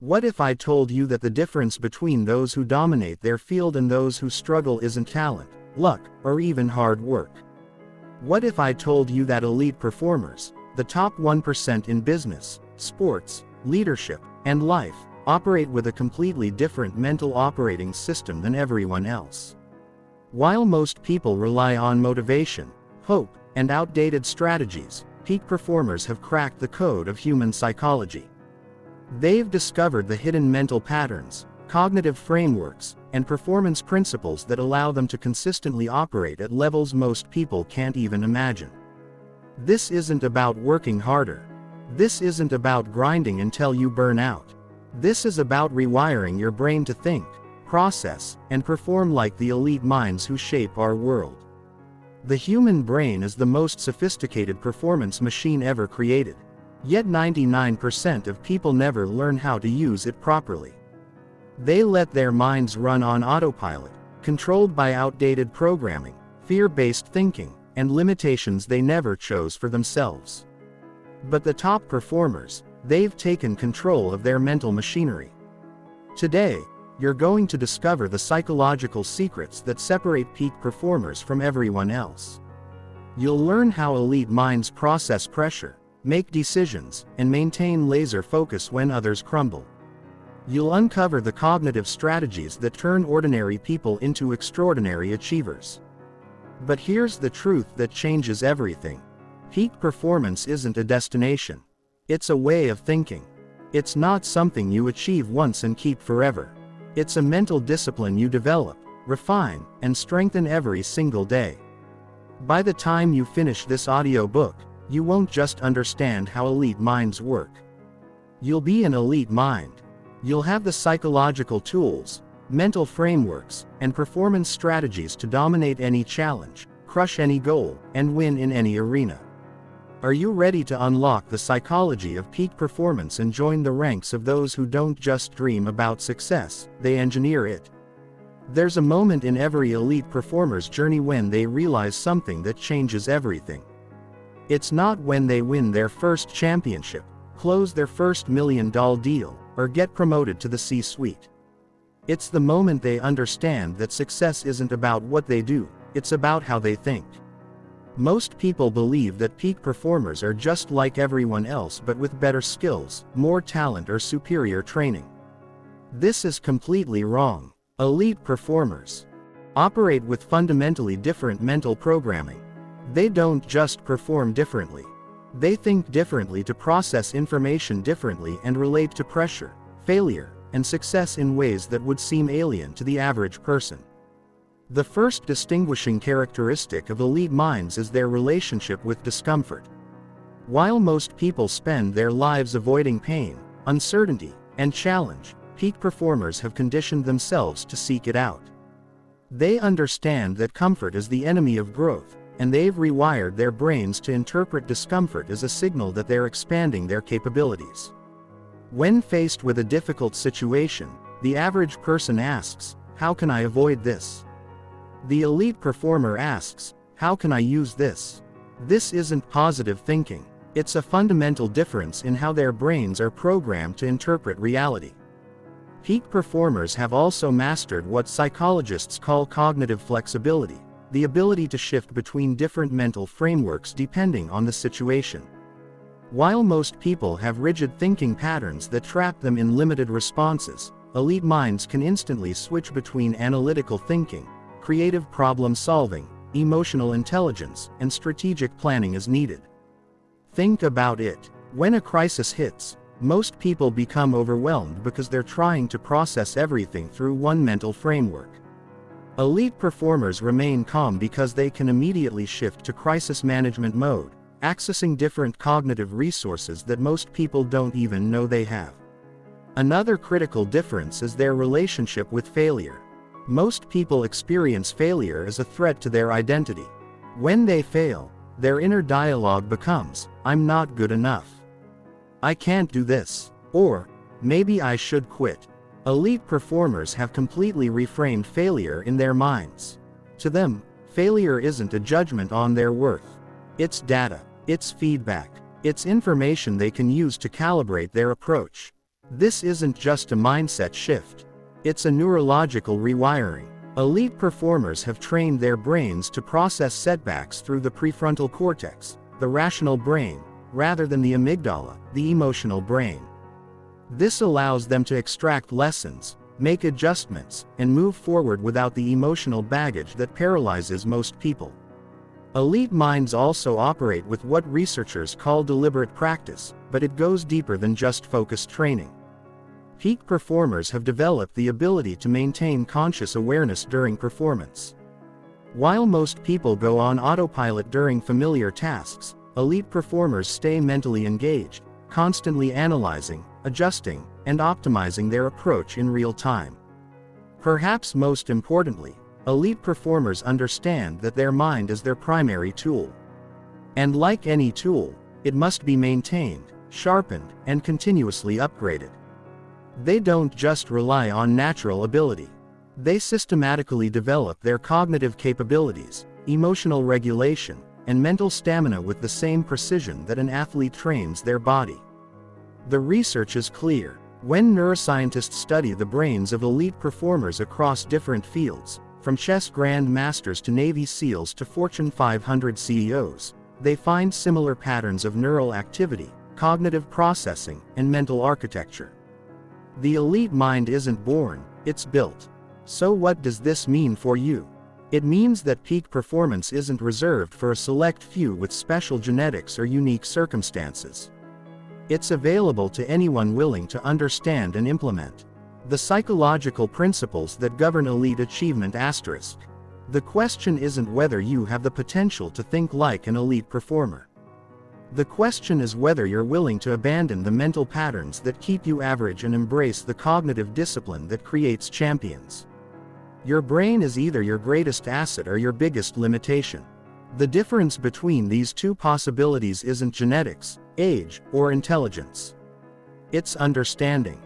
What if I told you that the difference between those who dominate their field and those who struggle isn't talent, luck, or even hard work? What if I told you that elite performers, the top 1% in business, sports, leadership, and life, operate with a completely different mental operating system than everyone else? While most people rely on motivation, hope, and outdated strategies, peak performers have cracked the code of human psychology. They've discovered the hidden mental patterns, cognitive frameworks, and performance principles that allow them to consistently operate at levels most people can't even imagine. This isn't about working harder. This isn't about grinding until you burn out. This is about rewiring your brain to think, process, and perform like the elite minds who shape our world. The human brain is the most sophisticated performance machine ever created. Yet 99% of people never learn how to use it properly. They let their minds run on autopilot, controlled by outdated programming, fear-based thinking, and limitations they never chose for themselves. But the top performers, they've taken control of their mental machinery. Today, you're going to discover the psychological secrets that separate peak performers from everyone else. You'll learn how elite minds process pressure, make decisions, and maintain laser focus when others crumble. You'll uncover the cognitive strategies that turn ordinary people into extraordinary achievers. But here's the truth that changes everything. Peak performance isn't a destination. It's a way of thinking. It's not something you achieve once and keep forever. It's a mental discipline you develop, refine, and strengthen every single day. By the time you finish this audiobook, you won't just understand how elite minds work. You'll be an elite mind. You'll have the psychological tools, mental frameworks, and performance strategies to dominate any challenge, crush any goal, and win in any arena. Are you ready to unlock the psychology of peak performance and join the ranks of those who don't just dream about success, they engineer it? There's a moment in every elite performer's journey when they realize something that changes everything. It's not when they win their first championship, close their first $1 million deal, or get promoted to the C-suite. It's the moment they understand that success isn't about what they do, it's about how they think. Most people believe that peak performers are just like everyone else but with better skills, more talent, or superior training. This is completely wrong. Elite performers operate with fundamentally different mental programming. They don't just perform differently. They think differently to process information differently and relate to pressure, failure, and success in ways that would seem alien to the average person. The first distinguishing characteristic of elite minds is their relationship with discomfort. While most people spend their lives avoiding pain, uncertainty, and challenge, peak performers have conditioned themselves to seek it out. They understand that comfort is the enemy of growth, and they've rewired their brains to interpret discomfort as a signal that they're expanding their capabilities. When faced with a difficult situation, the average person asks, "How can I avoid this?" The elite performer asks, "How can I use this?" This isn't positive thinking. It's a fundamental difference in how their brains are programmed to interpret reality. Peak performers have also mastered what psychologists call cognitive flexibility, the ability to shift between different mental frameworks depending on the situation. While most people have rigid thinking patterns that trap them in limited responses, elite minds can instantly switch between analytical thinking, creative problem solving, emotional intelligence, and strategic planning as needed. Think about it. When a crisis hits, most people become overwhelmed because they're trying to process everything through one mental framework. Elite performers remain calm because they can immediately shift to crisis management mode, accessing different cognitive resources that most people don't even know they have. Another critical difference is their relationship with failure. Most people experience failure as a threat to their identity. When they fail, their inner dialogue becomes, "I'm not good enough. I can't do this," or, "Maybe I should quit." Elite performers have completely reframed failure in their minds. To them, failure isn't a judgment on their worth. It's data, it's feedback, it's information they can use to calibrate their approach. This isn't just a mindset shift. It's a neurological rewiring. Elite performers have trained their brains to process setbacks through the prefrontal cortex, the rational brain, rather than the amygdala, the emotional brain. This allows them to extract lessons, make adjustments, and move forward without the emotional baggage that paralyzes most people. Elite minds also operate with what researchers call deliberate practice, but it goes deeper than just focused training. Peak performers have developed the ability to maintain conscious awareness during performance. While most people go on autopilot during familiar tasks, elite performers stay mentally engaged, constantly analyzing, adjusting, and optimizing their approach in real time. Perhaps most importantly, elite performers understand that their mind is their primary tool. And like any tool, it must be maintained, sharpened, and continuously upgraded. They don't just rely on natural ability. They systematically develop their cognitive capabilities, emotional regulation, and mental stamina with the same precision that an athlete trains their body. The research is clear. When neuroscientists study the brains of elite performers across different fields, from chess grandmasters to Navy SEALs to Fortune 500 CEOs, they find similar patterns of neural activity, cognitive processing, and mental architecture. The elite mind isn't born, it's built. So what does this mean for you? It means that peak performance isn't reserved for a select few with special genetics or unique circumstances. It's available to anyone willing to understand and implement the psychological principles that govern elite achievement. The question isn't whether you have the potential to think like an elite performer. The question is whether you're willing to abandon the mental patterns that keep you average and embrace the cognitive discipline that creates champions. Your brain is either your greatest asset or your biggest limitation. The difference between these two possibilities isn't genetics, age, or intelligence. It's understanding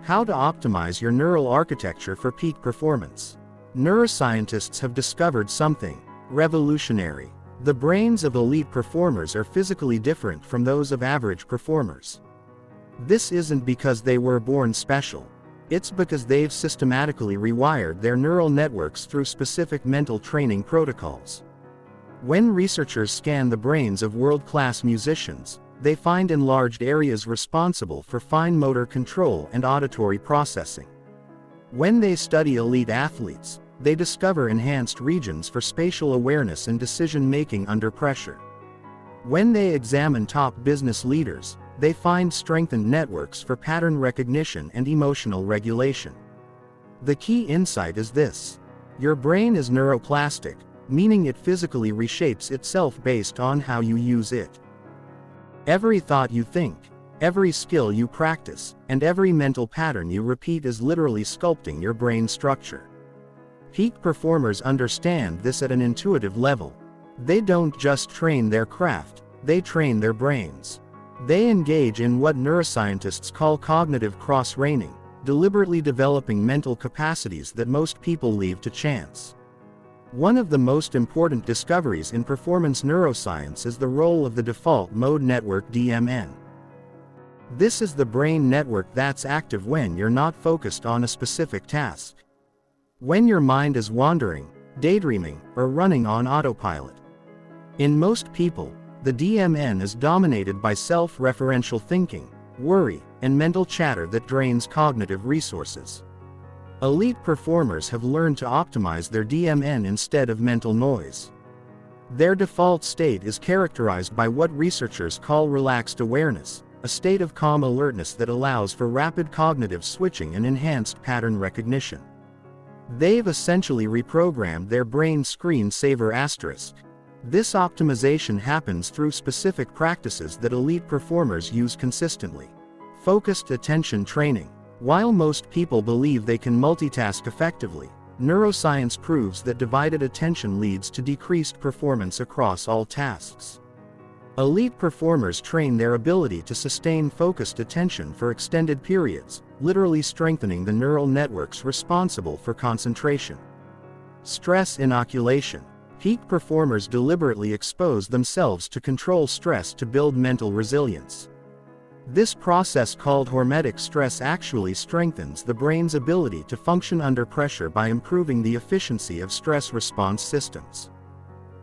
how to optimize your neural architecture for peak performance. Neuroscientists have discovered something revolutionary. The brains of elite performers are physically different from those of average performers. This isn't because they were born special. It's because they've systematically rewired their neural networks through specific mental training protocols. When researchers scan the brains of world-class musicians, they find enlarged areas responsible for fine motor control and auditory processing. When they study elite athletes, they discover enhanced regions for spatial awareness and decision-making under pressure. When they examine top business leaders, they find strengthened networks for pattern recognition and emotional regulation. The key insight is this: your brain is neuroplastic, meaning it physically reshapes itself based on how you use it. Every thought you think, every skill you practice, and every mental pattern you repeat is literally sculpting your brain structure. Peak performers understand this at an intuitive level. They don't just train their craft, they train their brains. They engage in what neuroscientists call cognitive cross-training, deliberately developing mental capacities that most people leave to chance. One of the most important discoveries in performance neuroscience is the role of the default mode network (DMN). This is the brain network that's active when you're not focused on a specific task. When your mind is wandering, daydreaming, or running on autopilot. In most people, the DMN is dominated by self-referential thinking, worry, and mental chatter that drains cognitive resources. Elite performers have learned to optimize their DMN instead of mental noise. Their default state is characterized by what researchers call relaxed awareness, a state of calm alertness that allows for rapid cognitive switching and enhanced pattern recognition. They've essentially reprogrammed their brain screen-saver *. This optimization happens through specific practices that elite performers use consistently. Focused attention training. While most people believe they can multitask effectively, neuroscience proves that divided attention leads to decreased performance across all tasks. Elite performers train their ability to sustain focused attention for extended periods, literally strengthening the neural networks responsible for concentration. Stress inoculation. Peak performers deliberately expose themselves to control stress to build mental resilience. This process called hormetic stress actually strengthens the brain's ability to function under pressure by improving the efficiency of stress response systems.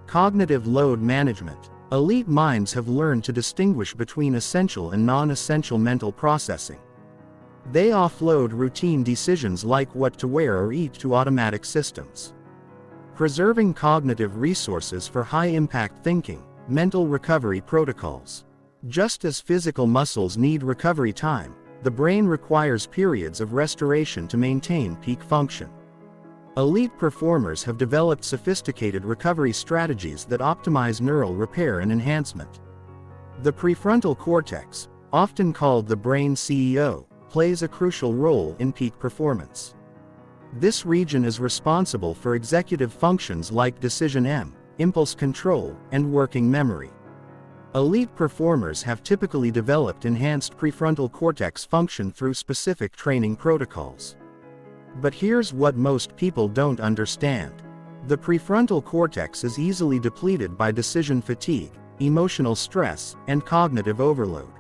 Cognitive load management. Elite minds have learned to distinguish between essential and non-essential mental processing. They offload routine decisions like what to wear or eat to automatic systems, preserving cognitive resources for high-impact thinking. Mental recovery protocols. Just as physical muscles need recovery time, the brain requires periods of restoration to maintain peak function. Elite performers have developed sophisticated recovery strategies that optimize neural repair and enhancement. The prefrontal cortex, often called the brain CEO, plays a crucial role in peak performance. This region is responsible for executive functions like decision impulse control, and working memory. Elite performers have typically developed enhanced prefrontal cortex function through specific training protocols. But here's what most people don't understand. The prefrontal cortex is easily depleted by decision fatigue, emotional stress, and cognitive overload.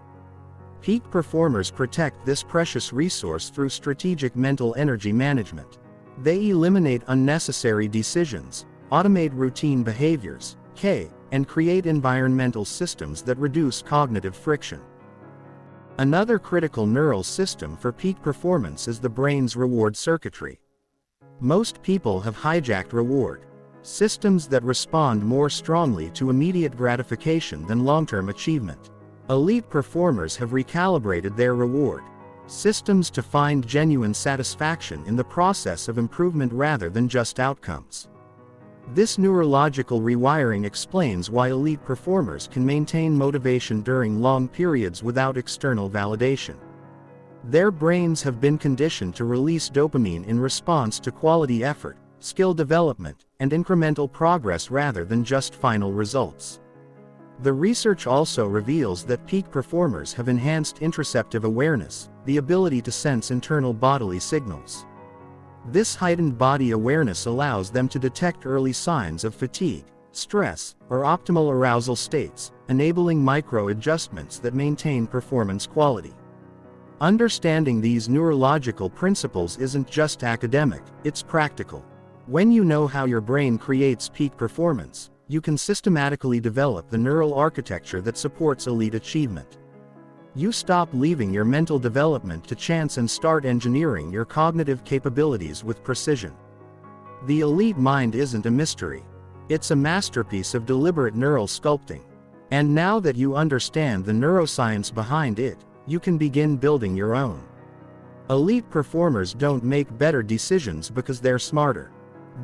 Peak performers protect this precious resource through strategic mental energy management. They eliminate unnecessary decisions, automate routine behaviors, and create environmental systems that reduce cognitive friction. Another critical neural system for peak performance is the brain's reward circuitry. Most people have hijacked reward systems that respond more strongly to immediate gratification than long-term achievement. Elite performers have recalibrated their reward systems to find genuine satisfaction in the process of improvement rather than just outcomes. This neurological rewiring explains why elite performers can maintain motivation during long periods without external validation. Their brains have been conditioned to release dopamine in response to quality effort, skill development, and incremental progress rather than just final results. The research also reveals that peak performers have enhanced interoceptive awareness, the ability to sense internal bodily signals. This heightened body awareness allows them to detect early signs of fatigue, stress, or optimal arousal states, enabling micro-adjustments that maintain performance quality. Understanding these neurological principles isn't just academic, it's practical. When you know how your brain creates peak performance, you can systematically develop the neural architecture that supports elite achievement. You stop leaving your mental development to chance and start engineering your cognitive capabilities with precision. The elite mind isn't a mystery. It's a masterpiece of deliberate neural sculpting. And now that you understand the neuroscience behind it, you can begin building your own. Elite performers don't make better decisions because they're smarter.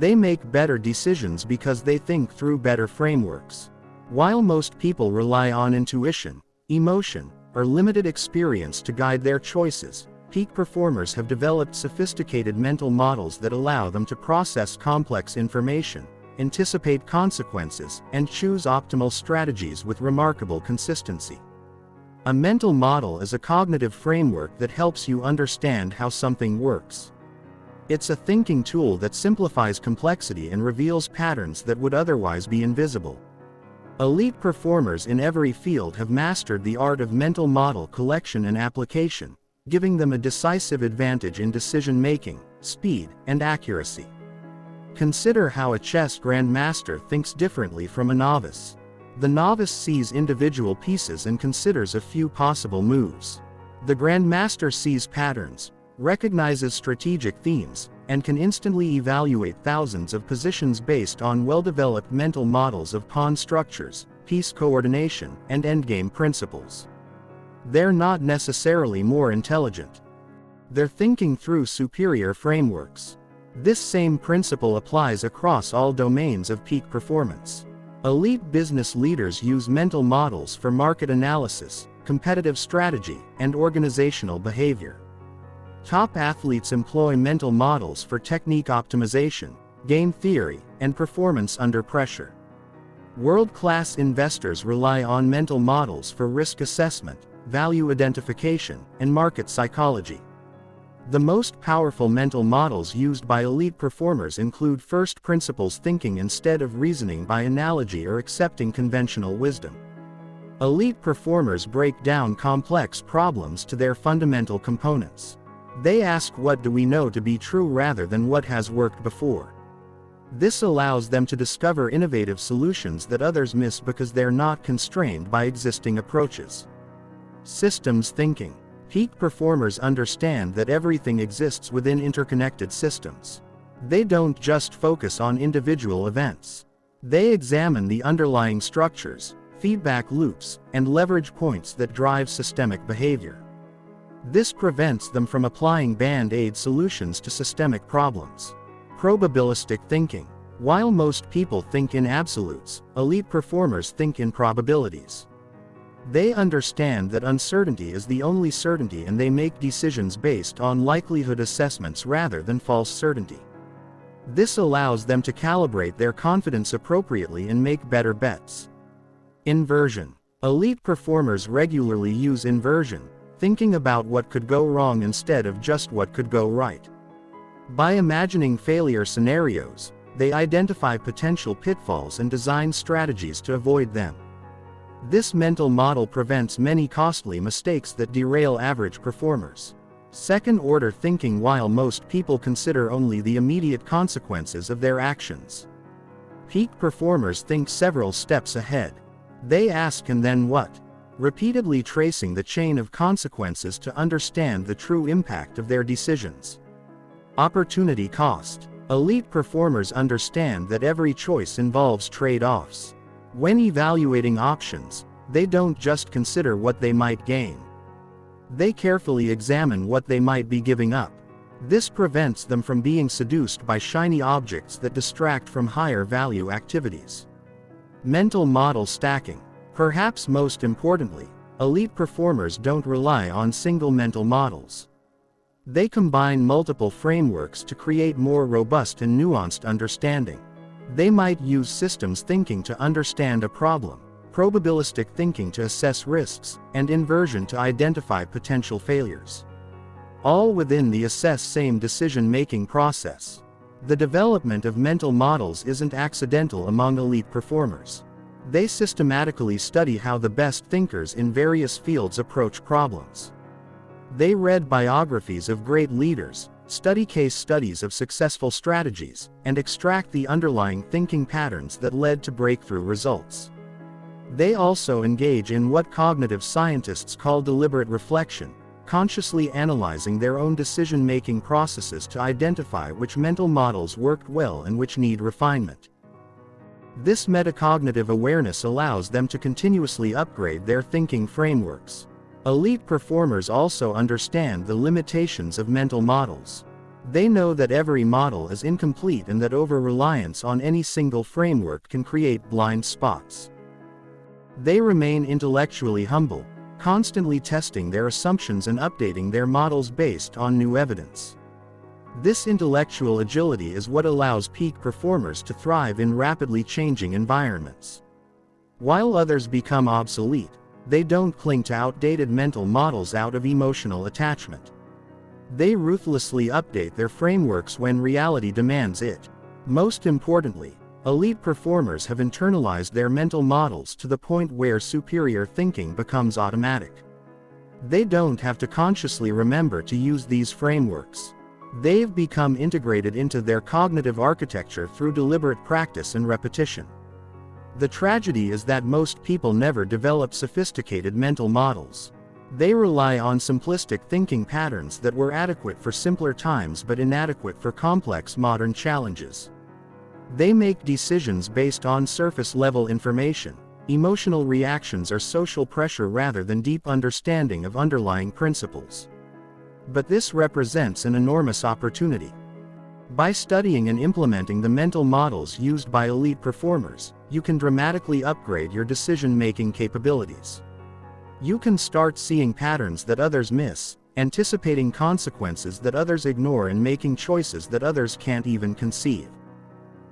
They make better decisions because they think through better frameworks. While most people rely on intuition, emotion, or limited experience to guide their choices, peak performers have developed sophisticated mental models that allow them to process complex information, anticipate consequences, and choose optimal strategies with remarkable consistency. A mental model is a cognitive framework that helps you understand how something works. It's a thinking tool that simplifies complexity and reveals patterns that would otherwise be invisible. Elite performers in every field have mastered the art of mental model collection and application, giving them a decisive advantage in decision-making, speed, and accuracy. Consider how a chess grandmaster thinks differently from a novice. The novice sees individual pieces and considers a few possible moves. The grandmaster sees patterns, recognizes strategic themes, and can instantly evaluate thousands of positions based on well-developed mental models of pawn structures, piece coordination, and endgame principles. They're not necessarily more intelligent. They're thinking through superior frameworks. This same principle applies across all domains of peak performance. Elite business leaders use mental models for market analysis, competitive strategy, and organizational behavior. Top athletes employ mental models for technique optimization, game theory, and performance under pressure. World-class investors rely on mental models for risk assessment, value identification, and market psychology. The most powerful mental models used by elite performers include first principles thinking instead of reasoning by analogy or accepting conventional wisdom. Elite performers break down complex problems to their fundamental components. They ask, what do we know to be true, rather than what has worked before. This allows them to discover innovative solutions that others miss because they're not constrained by existing approaches. Systems thinking. Peak performers understand that everything exists within interconnected systems. They don't just focus on individual events. They examine the underlying structures, feedback loops, and leverage points that drive systemic behavior. This prevents them from applying band-aid solutions to systemic problems. Probabilistic thinking. While most people think in absolutes, elite performers think in probabilities. They understand that uncertainty is the only certainty, and they make decisions based on likelihood assessments rather than false certainty. This allows them to calibrate their confidence appropriately and make better bets. Inversion. Elite performers regularly use inversion, thinking about what could go wrong instead of just what could go right. By imagining failure scenarios, they identify potential pitfalls and design strategies to avoid them. This mental model prevents many costly mistakes that derail average performers. Second-order thinking. While most people consider only the immediate consequences of their actions, peak performers think several steps ahead. They ask, and then what? Repeatedly tracing the chain of consequences to understand the true impact of their decisions. Opportunity cost. Elite performers understand that every choice involves trade-offs. When evaluating options, they don't just consider what they might gain. They carefully examine what they might be giving up. This prevents them from being seduced by shiny objects that distract from higher value activities. Mental model stacking. Perhaps most importantly, elite performers don't rely on single mental models. They combine multiple frameworks to create more robust and nuanced understanding. They might use systems thinking to understand a problem, probabilistic thinking to assess risks, and inversion to identify potential failures. All within the assess same decision-making process. The development of mental models isn't accidental among elite performers. They systematically study how the best thinkers in various fields approach problems. They read biographies of great leaders, study case studies of successful strategies, and extract the underlying thinking patterns that led to breakthrough results. They also engage in what cognitive scientists call deliberate reflection, consciously analyzing their own decision-making processes to identify which mental models worked well and which need refinement. This metacognitive awareness allows them to continuously upgrade their thinking frameworks. Elite performers also understand the limitations of mental models. They know that every model is incomplete and that over-reliance on any single framework can create blind spots. They remain intellectually humble, constantly testing their assumptions and updating their models based on new evidence. This intellectual agility is what allows peak performers to thrive in rapidly changing environments. While others become obsolete, they don't cling to outdated mental models out of emotional attachment. They ruthlessly update their frameworks when reality demands it. Most importantly, elite performers have internalized their mental models to the point where superior thinking becomes automatic. They don't have to consciously remember to use these frameworks. They've become integrated into their cognitive architecture through deliberate practice and repetition. The tragedy is that most people never develop sophisticated mental models. They rely on simplistic thinking patterns that were adequate for simpler times but inadequate for complex modern challenges. They make decisions based on surface-level information, emotional reactions, or social pressure rather than deep understanding of underlying principles. But this represents an enormous opportunity. By studying and implementing the mental models used by elite performers, you can dramatically upgrade your decision-making capabilities. You can start seeing patterns that others miss, anticipating consequences that others ignore, and making choices that others can't even conceive.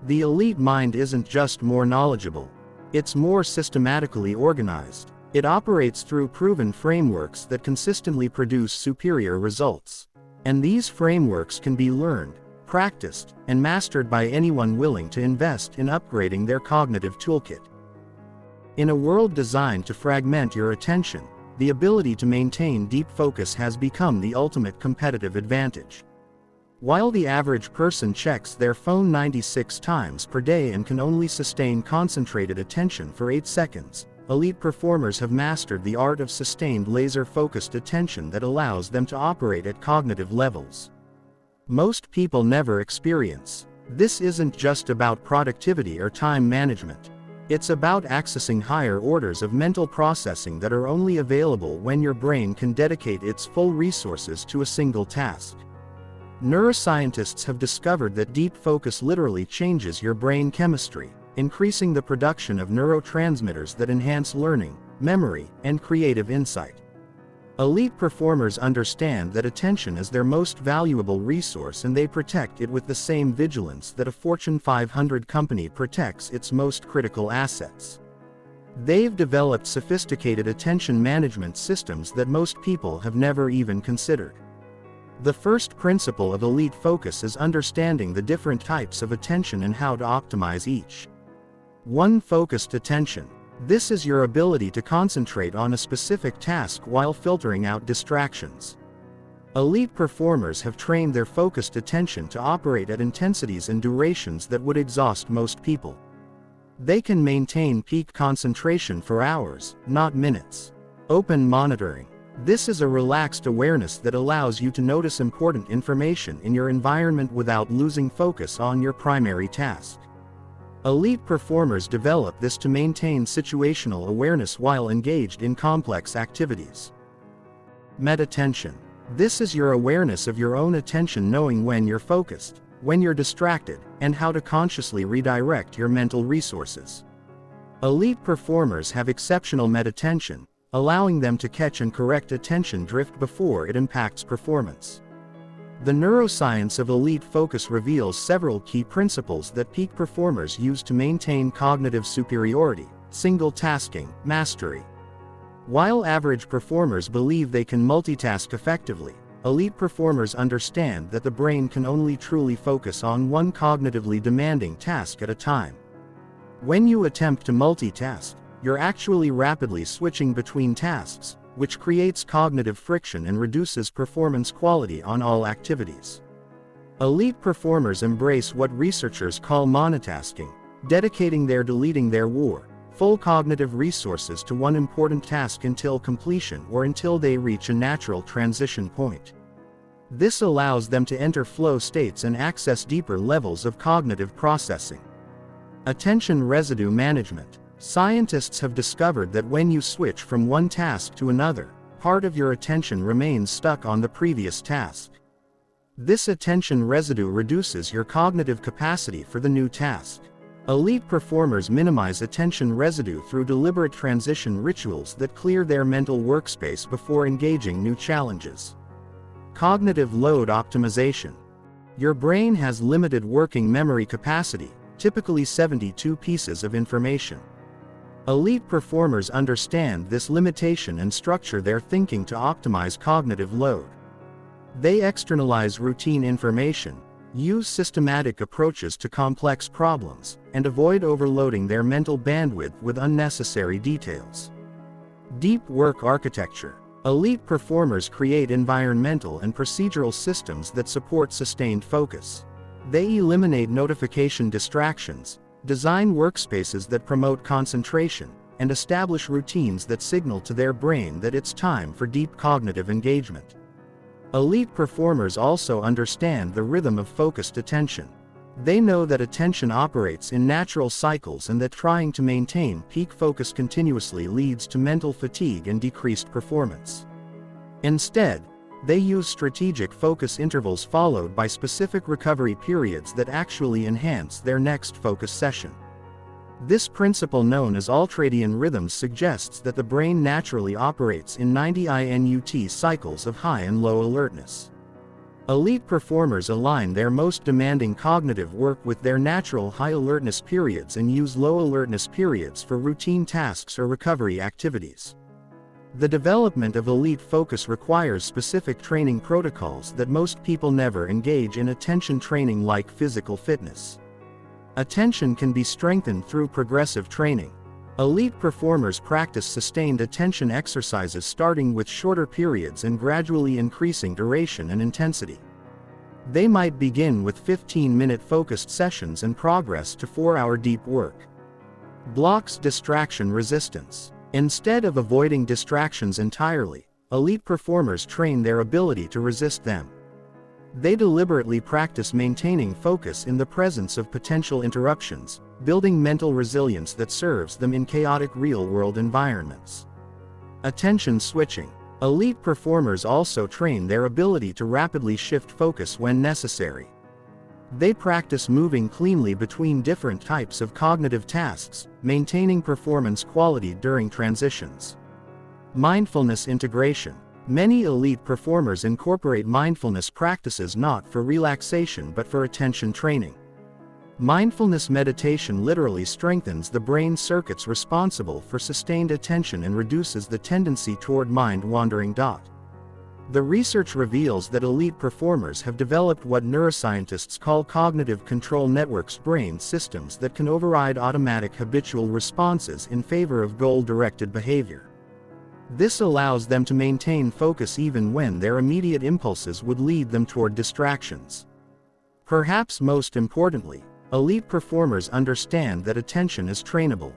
The elite mind isn't just more knowledgeable, it's more systematically organized. It operates through proven frameworks that consistently produce superior results. And these frameworks can be learned, practiced, and mastered by anyone willing to invest in upgrading their cognitive toolkit. In a world designed to fragment your attention, the ability to maintain deep focus has become the ultimate competitive advantage. While the average person checks their phone 96 times per day and can only sustain concentrated attention for 8 seconds, elite performers have mastered the art of sustained laser-focused attention that allows them to operate at cognitive levels most people never experience. This isn't just about productivity or time management. It's about accessing higher orders of mental processing that are only available when your brain can dedicate its full resources to a single task. Neuroscientists have discovered that deep focus literally changes your brain chemistry, increasing the production of neurotransmitters that enhance learning, memory, and creative insight. Elite performers understand that attention is their most valuable resource, and they protect it with the same vigilance that a Fortune 500 company protects its most critical assets. They've developed sophisticated attention management systems that most people have never even considered. The first principle of elite focus is understanding the different types of attention and how to optimize each. 1. Focused attention. This is your ability to concentrate on a specific task while filtering out distractions. Elite performers have trained their focused attention to operate at intensities and durations that would exhaust most people. They can maintain peak concentration for hours, not minutes. Open monitoring. This is a relaxed awareness that allows you to notice important information in your environment without losing focus on your primary task. Elite performers develop this to maintain situational awareness while engaged in complex activities. Meta-attention. This is your awareness of your own attention, knowing when you're focused, when you're distracted, and how to consciously redirect your mental resources. Elite performers have exceptional meta-attention, allowing them to catch and correct attention drift before it impacts performance. The neuroscience of elite focus reveals several key principles that peak performers use to maintain cognitive superiority: single tasking, mastery. While average performers believe they can multitask effectively, elite performers understand that the brain can only truly focus on one cognitively demanding task at a time. When you attempt to multitask, you're actually rapidly switching between tasks, which creates cognitive friction and reduces performance quality on all activities. Elite performers embrace what researchers call monotasking, dedicating their full cognitive resources to one important task until completion or until they reach a natural transition point. This allows them to enter flow states and access deeper levels of cognitive processing. Attention residue management. Scientists have discovered that when you switch from one task to another, part of your attention remains stuck on the previous task. This attention residue reduces your cognitive capacity for the new task. Elite performers minimize attention residue through deliberate transition rituals that clear their mental workspace before engaging new challenges. Cognitive load optimization. Your brain has limited working memory capacity, typically 72 pieces of information. Elite performers understand this limitation and structure their thinking to optimize cognitive load. They externalize routine information, use systematic approaches to complex problems, and avoid overloading their mental bandwidth with unnecessary details. Deep work architecture. Elite performers create environmental and procedural systems that support sustained focus. They eliminate notification distractions, design workspaces that promote concentration, and establish routines that signal to their brain that it's time for deep cognitive engagement. Elite performers also understand the rhythm of focused attention. They know that attention operates in natural cycles and that trying to maintain peak focus continuously leads to mental fatigue and decreased performance. Instead, they use strategic focus intervals followed by specific recovery periods that actually enhance their next focus session. This principle, known as ultradian rhythms, suggests that the brain naturally operates in 90-minute cycles of high and low alertness. Elite performers align their most demanding cognitive work with their natural high alertness periods and use low alertness periods for routine tasks or recovery activities. The development of elite focus requires specific training protocols that most people never engage in. Attention training, like physical fitness. Attention can be strengthened through progressive training. Elite performers practice sustained attention exercises starting with shorter periods and gradually increasing duration and intensity. They might begin with 15-minute focused sessions and progress to 4-hour deep work. Blocks distraction resistance. Instead of avoiding distractions entirely, elite performers train their ability to resist them. They deliberately practice maintaining focus in the presence of potential interruptions, building mental resilience that serves them in chaotic real-world environments. Attention switching. Elite performers also train their ability to rapidly shift focus when necessary. They practice moving cleanly between different types of cognitive tasks, maintaining performance quality during transitions. Mindfulness integration. Many elite performers incorporate mindfulness practices not for relaxation but for attention training. Mindfulness meditation literally strengthens the brain circuits responsible for sustained attention and reduces the tendency toward mind-wandering. The research reveals that elite performers have developed what neuroscientists call cognitive control networks, brain systems that can override automatic habitual responses in favor of goal-directed behavior. This allows them to maintain focus even when their immediate impulses would lead them toward distractions. Perhaps most importantly, elite performers understand that attention is trainable.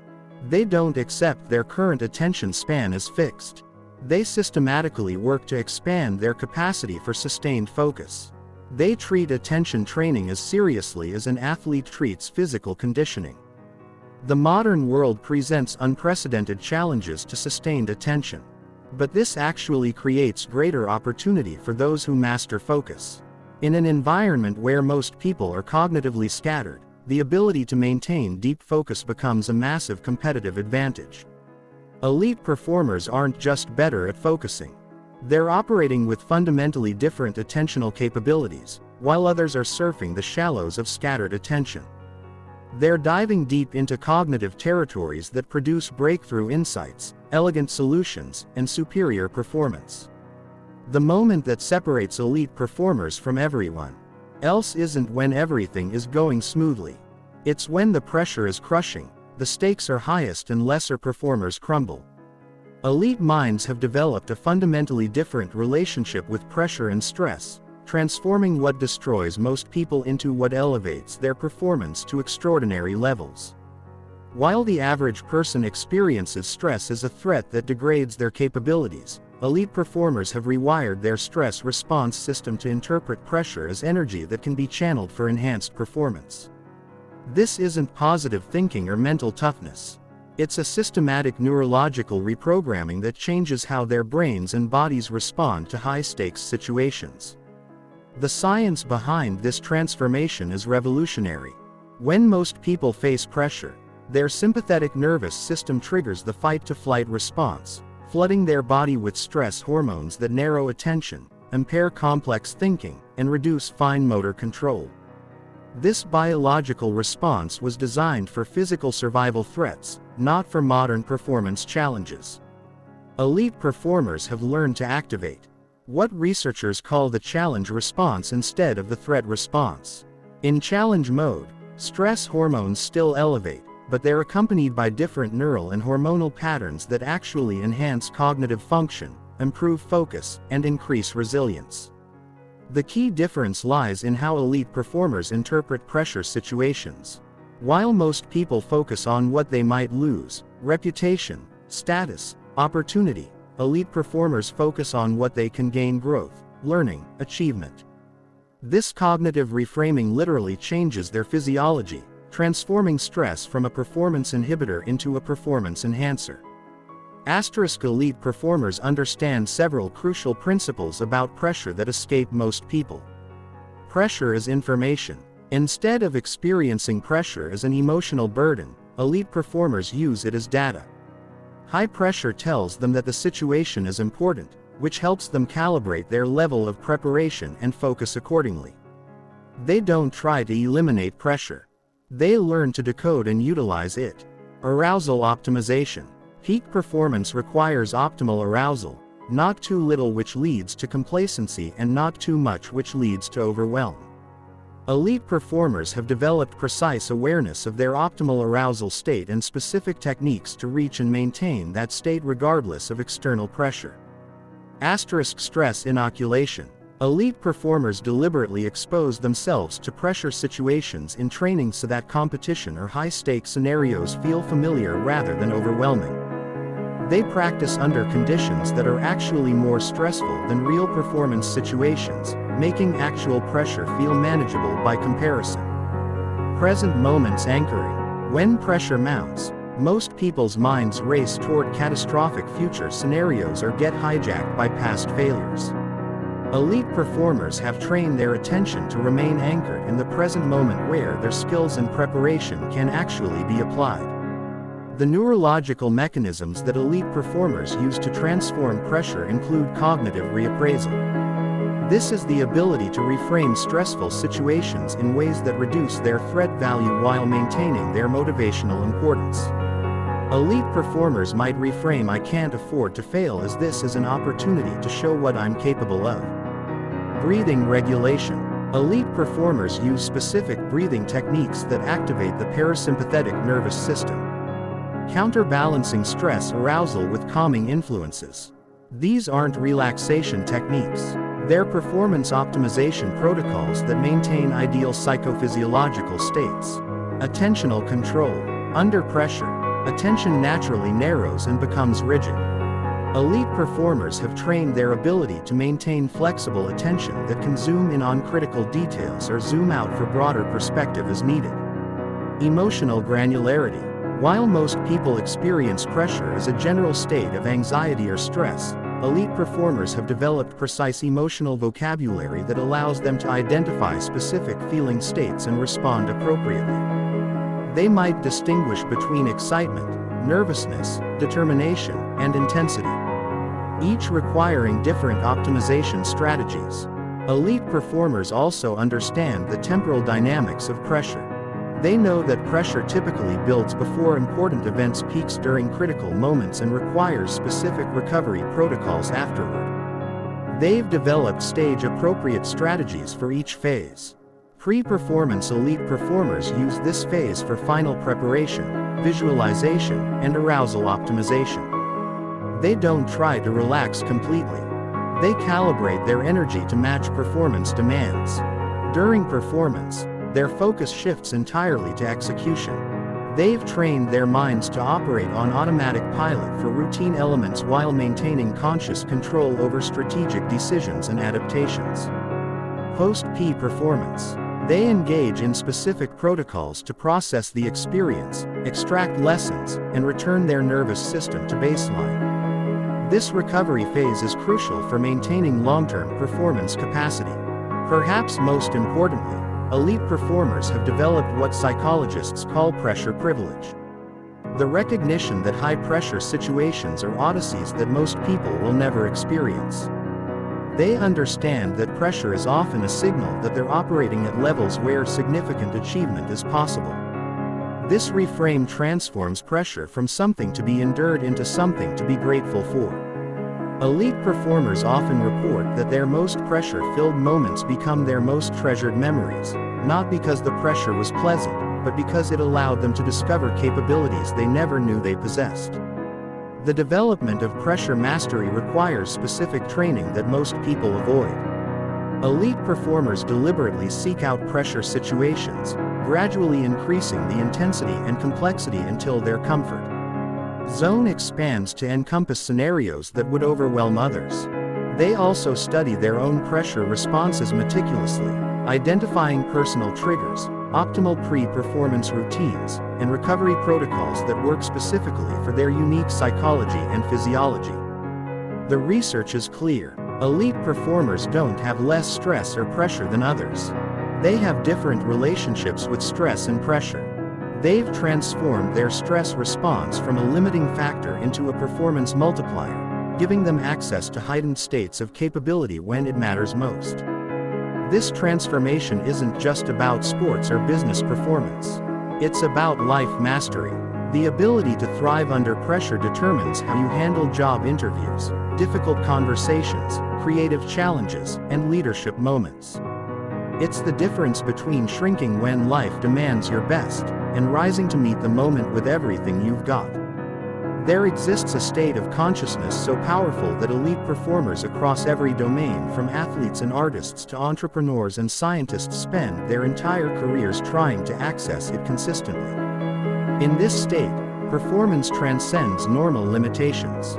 They don't accept their current attention span as fixed. They systematically work to expand their capacity for sustained focus. They treat attention training as seriously as an athlete treats physical conditioning. The modern world presents unprecedented challenges to sustained attention. But this actually creates greater opportunity for those who master focus. In an environment where most people are cognitively scattered, the ability to maintain deep focus becomes a massive competitive advantage. Elite performers aren't just better at focusing. They're operating with fundamentally different attentional capabilities, while others are surfing the shallows of scattered attention. They're diving deep into cognitive territories that produce breakthrough insights, elegant solutions, and superior performance. The moment that separates elite performers from everyone else isn't when everything is going smoothly. It's when the pressure is crushing, the stakes are highest, and lesser performers crumble. Elite minds have developed a fundamentally different relationship with pressure and stress, transforming what destroys most people into what elevates their performance to extraordinary levels. While the average person experiences stress as a threat that degrades their capabilities, elite performers have rewired their stress response system to interpret pressure as energy that can be channeled for enhanced performance. This isn't positive thinking or mental toughness. It's a systematic neurological reprogramming that changes how their brains and bodies respond to high-stakes situations. The science behind this transformation is revolutionary. When most people face pressure, their sympathetic nervous system triggers the fight-to-flight response, flooding their body with stress hormones that narrow attention, impair complex thinking, and reduce fine motor control. This biological response was designed for physical survival threats, not for modern performance challenges. Elite performers have learned to activate what researchers call the challenge response instead of the threat response. In challenge mode, stress hormones still elevate, but they're accompanied by different neural and hormonal patterns that actually enhance cognitive function, improve focus, and increase resilience. The key difference lies in how elite performers interpret pressure situations. While most people focus on what they might lose, reputation, status, opportunity, elite performers focus on what they can gain: growth, learning, achievement. This cognitive reframing literally changes their physiology, transforming stress from a performance inhibitor into a performance enhancer. Elite performers understand several crucial principles about pressure that escape most people. Pressure is information. Instead of experiencing pressure as an emotional burden, elite performers use it as data. High pressure tells them that the situation is important, which helps them calibrate their level of preparation and focus accordingly. They don't try to eliminate pressure. They learn to decode and utilize it. Arousal optimization. Peak performance requires optimal arousal, not too little which leads to complacency and not too much which leads to overwhelm. Elite performers have developed precise awareness of their optimal arousal state and specific techniques to reach and maintain that state regardless of external pressure. Stress inoculation. Elite performers deliberately expose themselves to pressure situations in training so that competition or high-stakes scenarios feel familiar rather than overwhelming. They practice under conditions that are actually more stressful than real performance situations, making actual pressure feel manageable by comparison. Present moments anchoring. When pressure mounts, most people's minds race toward catastrophic future scenarios or get hijacked by past failures. Elite performers have trained their attention to remain anchored in the present moment where their skills and preparation can actually be applied. The neurological mechanisms that elite performers use to transform pressure include cognitive reappraisal. This is the ability to reframe stressful situations in ways that reduce their threat value while maintaining their motivational importance. Elite performers might reframe "I can't afford to fail" as "this is an opportunity to show what I'm capable of." Breathing regulation. Elite performers use specific breathing techniques that activate the parasympathetic nervous system, counterbalancing stress arousal with calming influences. These aren't relaxation techniques. They're performance optimization protocols that maintain ideal psychophysiological states. Attentional control. Under pressure, attention naturally narrows and becomes rigid. Elite performers have trained their ability to maintain flexible attention that can zoom in on critical details or zoom out for broader perspective as needed. Emotional granularity. While most people experience pressure as a general state of anxiety or stress, elite performers have developed precise emotional vocabulary that allows them to identify specific feeling states and respond appropriately. They might distinguish between excitement, nervousness, determination, and intensity, each requiring different optimization strategies. Elite performers also understand the temporal dynamics of pressure. They know that pressure typically builds before important events, peaks during critical moments, and requires specific recovery protocols afterward. They've developed stage-appropriate strategies for each phase. Pre-performance elite performers use this phase for final preparation, visualization, and arousal optimization. They don't try to relax completely. They calibrate their energy to match performance demands. During performance, their focus shifts entirely to execution. They've trained their minds to operate on automatic pilot for routine elements while maintaining conscious control over strategic decisions and adaptations. Post-P performance. They engage in specific protocols to process the experience, extract lessons, and return their nervous system to baseline. This recovery phase is crucial for maintaining long-term performance capacity. Perhaps most importantly, elite performers have developed what psychologists call pressure privilege. The recognition that high-pressure situations are odysseys that most people will never experience. They understand that pressure is often a signal that they're operating at levels where significant achievement is possible. This reframe transforms pressure from something to be endured into something to be grateful for. Elite performers often report that their most pressure-filled moments become their most treasured memories, not because the pressure was pleasant, but because it allowed them to discover capabilities they never knew they possessed. The development of pressure mastery requires specific training that most people avoid. Elite performers deliberately seek out pressure situations, gradually increasing the intensity and complexity until their comfort zone expands to encompass scenarios that would overwhelm others. They also study their own pressure responses meticulously, identifying personal triggers, optimal pre-performance routines, and recovery protocols that work specifically for their unique psychology and physiology. The research is clear. Elite performers don't have less stress or pressure than others. They have different relationships with stress and pressure. They've transformed their stress response from a limiting factor into a performance multiplier, giving them access to heightened states of capability when it matters most. This transformation isn't just about sports or business performance. It's about life mastery. The ability to thrive under pressure determines how you handle job interviews, difficult conversations, creative challenges, and leadership moments. It's the difference between shrinking when life demands your best, and rising to meet the moment with everything you've got. There exists a state of consciousness so powerful that elite performers across every domain, from athletes and artists to entrepreneurs and scientists, spend their entire careers trying to access it consistently. In this state, performance transcends normal limitations.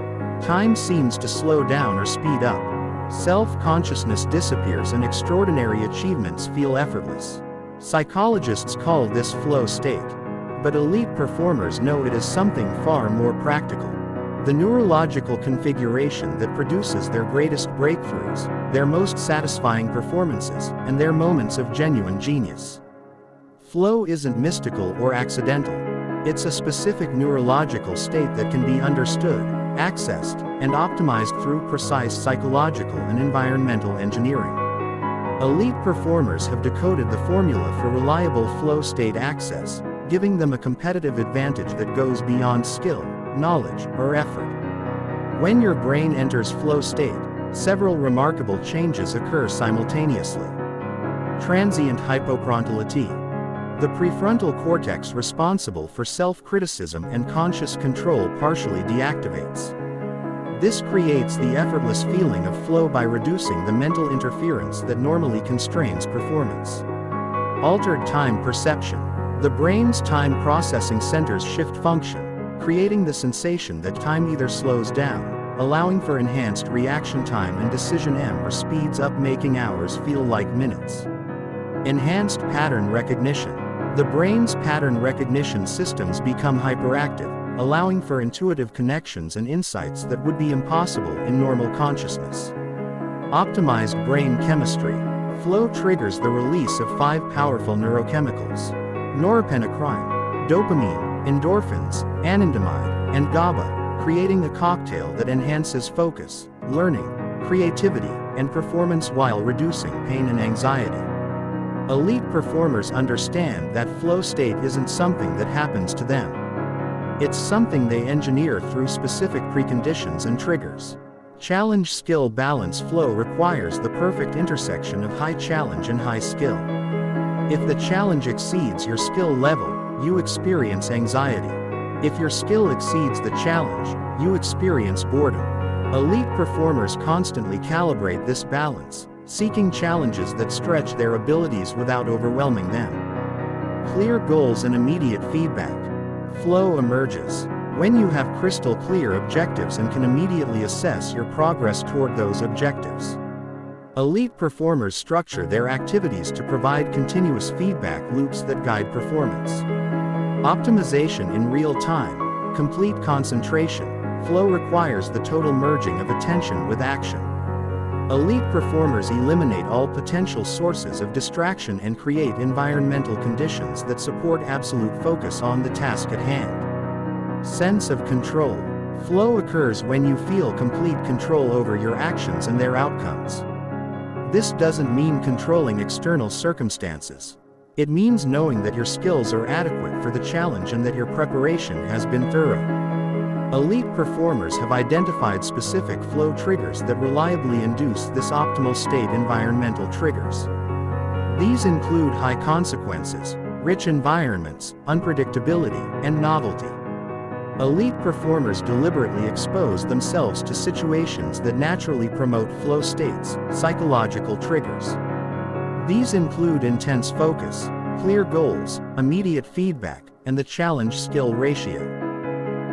Time seems to slow down or speed up. Self-consciousness disappears and extraordinary achievements feel effortless. Psychologists call this flow state. But elite performers know it as something far more practical. The neurological configuration that produces their greatest breakthroughs, their most satisfying performances, and their moments of genuine genius. Flow isn't mystical or accidental. It's a specific neurological state that can be understood, accessed, and optimized through precise psychological and environmental engineering. Elite performers have decoded the formula for reliable flow state access, giving them a competitive advantage that goes beyond skill, knowledge, or effort. When your brain enters flow state, several remarkable changes occur simultaneously. Transient hypofrontality. The prefrontal cortex responsible for self-criticism and conscious control partially deactivates. This creates the effortless feeling of flow by reducing the mental interference that normally constrains performance. Altered time perception. The brain's time processing centers shift function, creating the sensation that time either slows down, allowing for enhanced reaction time, and decision or speeds up, making hours feel like minutes. Enhanced pattern recognition. The brain's pattern recognition systems become hyperactive, allowing for intuitive connections and insights that would be impossible in normal consciousness. Optimized brain chemistry. Flow triggers the release of 5 powerful neurochemicals: norepinephrine, dopamine, endorphins, anandamide, and GABA, creating a cocktail that enhances focus, learning, creativity, and performance while reducing pain and anxiety. Elite performers understand that flow state isn't something that happens to them. It's something they engineer through specific preconditions and triggers. Challenge skill balance. Flow requires the perfect intersection of high challenge and high skill. If the challenge exceeds your skill level, you experience anxiety. If your skill exceeds the challenge, you experience boredom. Elite performers constantly calibrate this balance, seeking challenges that stretch their abilities without overwhelming them. Clear goals and immediate feedback. Flow emerges when you have crystal clear objectives and can immediately assess your progress toward those objectives. Elite performers structure their activities to provide continuous feedback loops that guide performance. Optimization in real time. Complete concentration. Flow requires the total merging of attention with action. Elite performers eliminate all potential sources of distraction and create environmental conditions that support absolute focus on the task at hand. Sense of control. Flow occurs when you feel complete control over your actions and their outcomes. This doesn't mean controlling external circumstances. It means knowing that your skills are adequate for the challenge and that your preparation has been thorough. Elite performers have identified specific flow triggers that reliably induce this optimal state. Environmental triggers. These include high consequences, rich environments, unpredictability, and novelty. Elite performers deliberately expose themselves to situations that naturally promote flow states. Psychological triggers. These include intense focus, clear goals, immediate feedback, and the challenge skill ratio.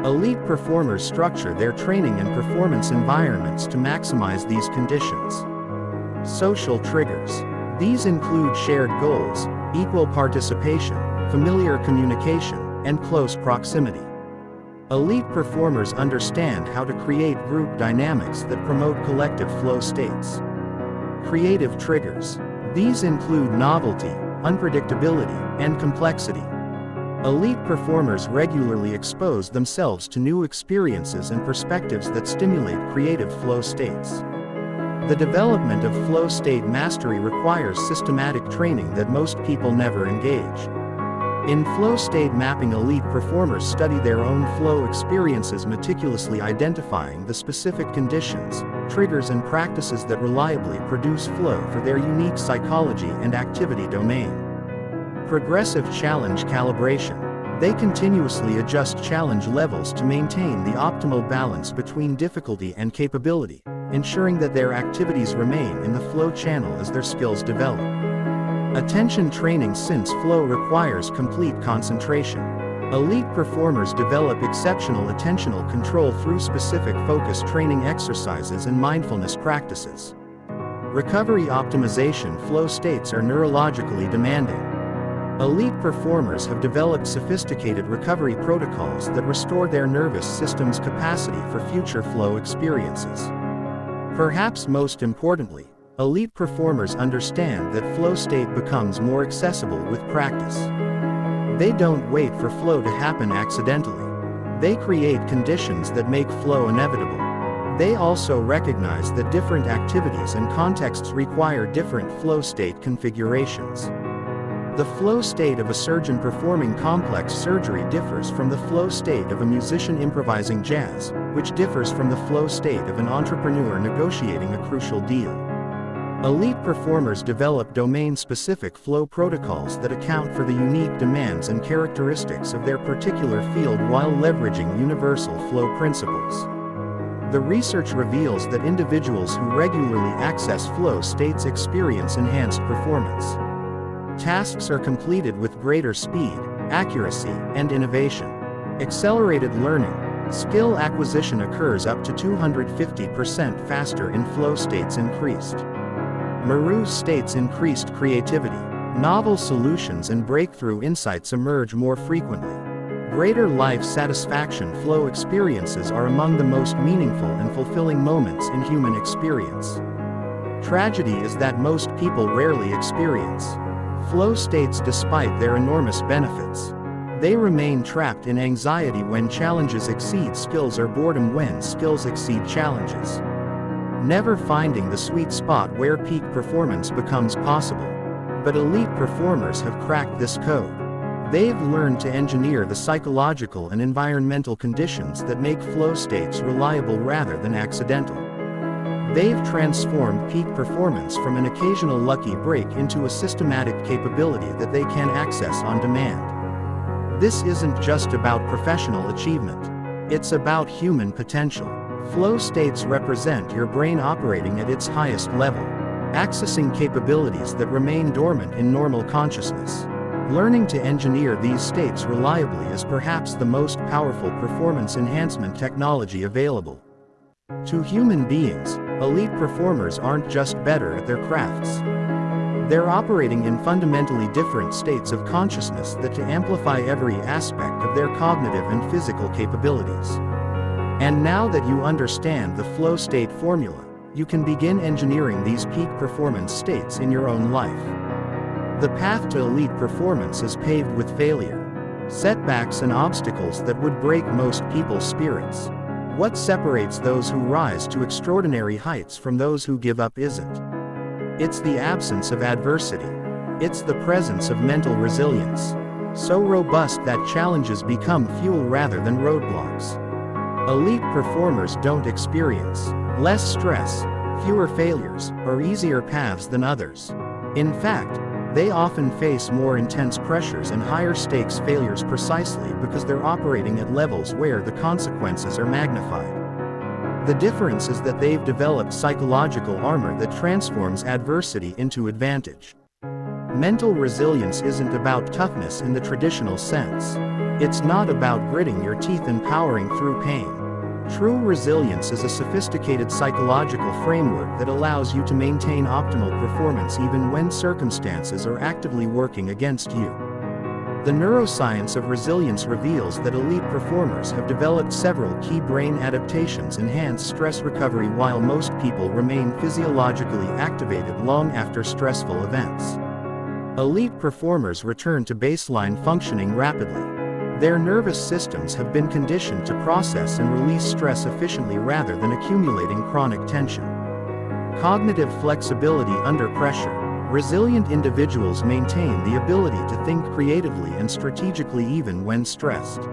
Elite performers structure their training and performance environments to maximize these conditions. Social triggers. These include shared goals, equal participation, familiar communication, and close proximity. Elite performers understand how to create group dynamics that promote collective flow states. Creative triggers. These include novelty, unpredictability, and complexity. Elite performers regularly expose themselves to new experiences and perspectives that stimulate creative flow states. The development of flow state mastery requires systematic training that most people never engage. In flow state mapping, elite performers study their own flow experiences, meticulously identifying the specific conditions, triggers and practices that reliably produce flow for their unique psychology and activity domain. Progressive challenge calibration. They continuously adjust challenge levels to maintain the optimal balance between difficulty and capability, ensuring that their activities remain in the flow channel as their skills develop. Attention training. Since flow requires complete concentration, elite performers develop exceptional attentional control through specific focus training exercises and mindfulness practices. Recovery optimization. Flow states are neurologically demanding. Elite performers have developed sophisticated recovery protocols that restore their nervous system's capacity for future flow experiences. Perhaps most importantly, elite performers understand that flow state becomes more accessible with practice. They don't wait for flow to happen accidentally. They create conditions that make flow inevitable. They also recognize that different activities and contexts require different flow state configurations. The flow state of a surgeon performing complex surgery differs from the flow state of a musician improvising jazz, which differs from the flow state of an entrepreneur negotiating a crucial deal. Elite performers develop domain-specific flow protocols that account for the unique demands and characteristics of their particular field while leveraging universal flow principles. The research reveals that individuals who regularly access flow states experience enhanced performance. Tasks are completed with greater speed, accuracy, and innovation. Accelerated learning. Skill acquisition occurs up to 250% faster in flow states. Increased Maru's states. Increased creativity. Novel solutions and breakthrough insights emerge more frequently. Greater life satisfaction. Flow experiences are among the most meaningful and fulfilling moments in human experience. Tragedy is that most people rarely experience flow states despite their enormous benefits. They remain trapped in anxiety when challenges exceed skills or boredom when skills exceed challenges, never finding the sweet spot where peak performance becomes possible. But elite performers have cracked this code. They've learned to engineer the psychological and environmental conditions that make flow states reliable rather than accidental. They've transformed peak performance from an occasional lucky break into a systematic capability that they can access on demand. This isn't just about professional achievement. It's about human potential. Flow states represent your brain operating at its highest level, accessing capabilities that remain dormant in normal consciousness. Learning to engineer these states reliably is perhaps the most powerful performance enhancement technology available. To human beings, elite performers aren't just better at their crafts. They're operating in fundamentally different states of consciousness that to amplify every aspect of their cognitive and physical capabilities. And now that you understand the flow state formula, you can begin engineering these peak performance states in your own life. The path to elite performance is paved with failure, setbacks and obstacles that would break most people's spirits. What separates those who rise to extraordinary heights from those who give up isn't. It's the absence of adversity. It's the presence of mental resilience, so robust that challenges become fuel rather than roadblocks. Elite performers don't experience less stress, fewer failures, or easier paths than others. In fact, they often face more intense pressures and higher stakes failures precisely because they're operating at levels where the consequences are magnified. The difference is that they've developed psychological armor that transforms adversity into advantage. Mental resilience isn't about toughness in the traditional sense. It's not about gritting your teeth and powering through pain. True resilience is a sophisticated psychological framework that allows you to maintain optimal performance even when circumstances are actively working against you. The neuroscience of resilience reveals that elite performers have developed several key brain adaptations enhance stress recovery while most people remain physiologically activated long after stressful events. Elite performers return to baseline functioning rapidly. Their nervous systems have been conditioned to process and release stress efficiently rather than accumulating chronic tension. Cognitive flexibility under pressure. Resilient individuals maintain the ability to think creatively and strategically even when stressed.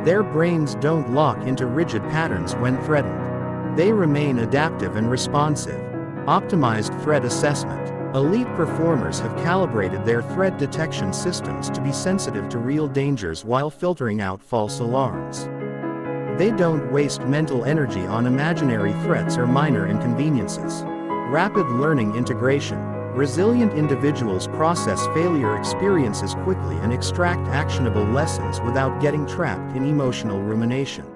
Their brains don't lock into rigid patterns when threatened. They remain adaptive and responsive. Optimized threat assessment. Elite performers have calibrated their threat detection systems to be sensitive to real dangers while filtering out false alarms. They don't waste mental energy on imaginary threats or minor inconveniences. Rapid learning integration. Resilient individuals process failure experiences quickly and extract actionable lessons without getting trapped in emotional rumination.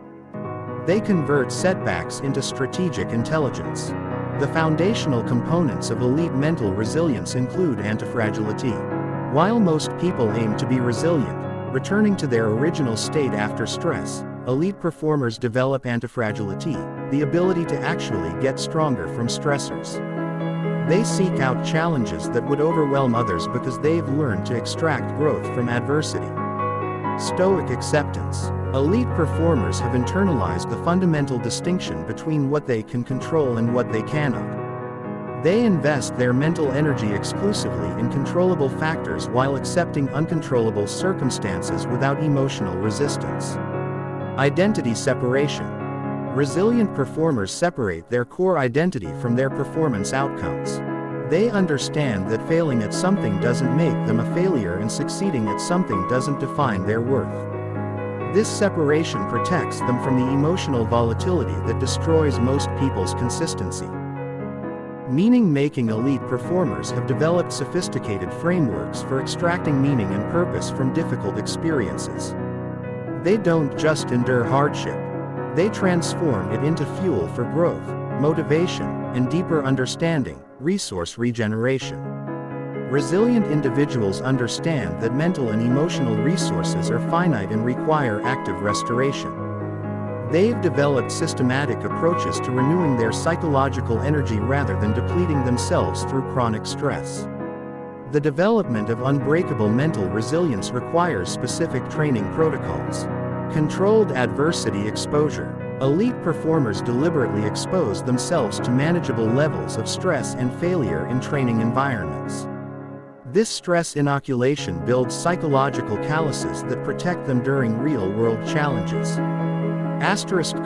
They convert setbacks into strategic intelligence. The foundational components of elite mental resilience include antifragility. While most people aim to be resilient, returning to their original state after stress, elite performers develop antifragility, the ability to actually get stronger from stressors. They seek out challenges that would overwhelm others because they've learned to extract growth from adversity. Stoic acceptance. Elite performers have internalized the fundamental distinction between what they can control and what they cannot. They invest their mental energy exclusively in controllable factors while accepting uncontrollable circumstances without emotional resistance. Identity separation. Resilient performers separate their core identity from their performance outcomes. They understand that failing at something doesn't make them a failure and succeeding at something doesn't define their worth. This separation protects them from the emotional volatility that destroys most people's consistency. Meaning-making elite performers have developed sophisticated frameworks for extracting meaning and purpose from difficult experiences. They don't just endure hardship. They transform it into fuel for growth, motivation, and deeper understanding, resource regeneration. Resilient individuals understand that mental and emotional resources are finite and require active restoration. They've developed systematic approaches to renewing their psychological energy rather than depleting themselves through chronic stress. The development of unbreakable mental resilience requires specific training protocols. Controlled adversity exposure. Elite performers deliberately expose themselves to manageable levels of stress and failure in training environments. This stress inoculation builds psychological calluses that protect them during real-world challenges.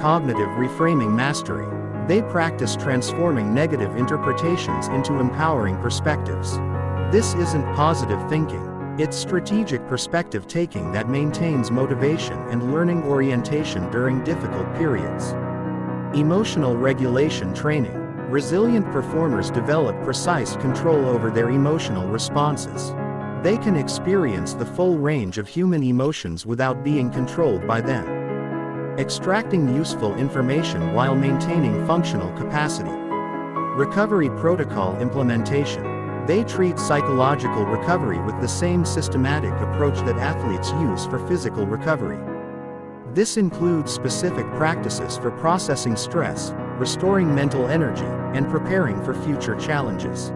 Cognitive reframing mastery. They practice transforming negative interpretations into empowering perspectives. This isn't positive thinking. It's strategic perspective taking that maintains motivation and learning orientation during difficult periods. Emotional regulation training. Resilient performers develop precise control over their emotional responses. They can experience the full range of human emotions without being controlled by them. Extracting useful information while maintaining functional capacity. Recovery protocol implementation. They treat psychological recovery with the same systematic approach that athletes use for physical recovery. This includes specific practices for processing stress, restoring mental energy, and preparing for future challenges.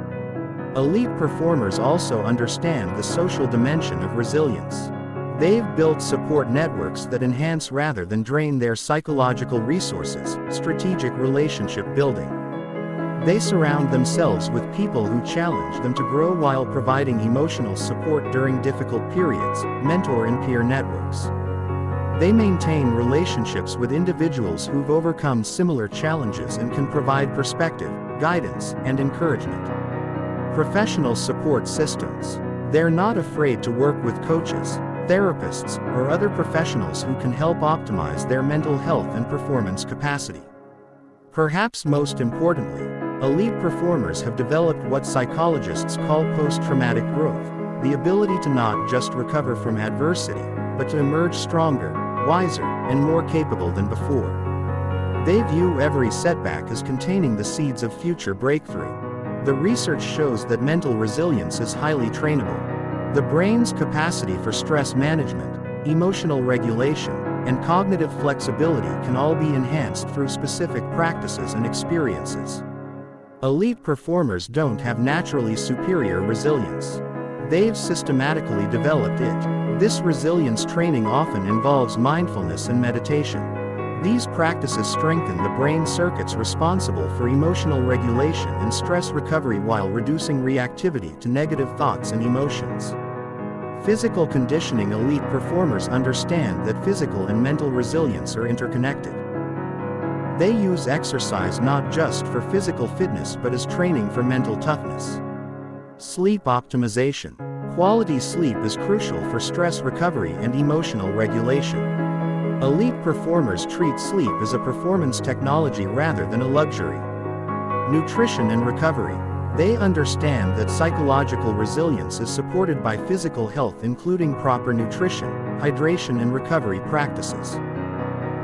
Elite performers also understand the social dimension of resilience. They've built support networks that enhance rather than drain their psychological resources, strategic relationship building. They surround themselves with people who challenge them to grow while providing emotional support during difficult periods, mentor and peer networks. They maintain relationships with individuals who've overcome similar challenges and can provide perspective, guidance, and encouragement. Professional support systems. They're not afraid to work with coaches, therapists, or other professionals who can help optimize their mental health and performance capacity. Perhaps most importantly, elite performers have developed what psychologists call post-traumatic growth, the ability to not just recover from adversity, but to emerge stronger, wiser, and more capable than before. They view every setback as containing the seeds of future breakthrough. The research shows that mental resilience is highly trainable. The brain's capacity for stress management, emotional regulation, and cognitive flexibility can all be enhanced through specific practices and experiences. Elite performers don't have naturally superior resilience. They've systematically developed it. This resilience training often involves mindfulness and meditation. These practices strengthen the brain circuits responsible for emotional regulation and stress recovery while reducing reactivity to negative thoughts and emotions. Physical conditioning. Elite performers understand that physical and mental resilience are interconnected. They use exercise not just for physical fitness but as training for mental toughness. Sleep optimization. Quality sleep is crucial for stress recovery and emotional regulation. Elite performers treat sleep as a performance technology rather than a luxury. Nutrition and recovery. They understand that psychological resilience is supported by physical health, including proper nutrition, hydration, and recovery practices.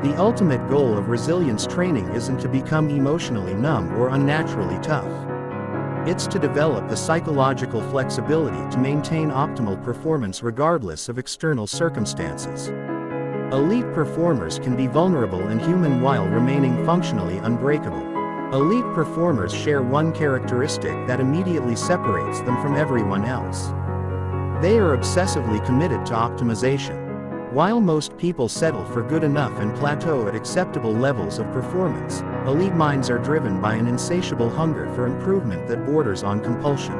The ultimate goal of resilience training isn't to become emotionally numb or unnaturally tough. It's to develop the psychological flexibility to maintain optimal performance regardless of external circumstances. Elite performers can be vulnerable and human while remaining functionally unbreakable. Elite performers share one characteristic that immediately separates them from everyone else. They are obsessively committed to optimization. While most people settle for good enough and plateau at acceptable levels of performance, elite minds are driven by an insatiable hunger for improvement that borders on compulsion.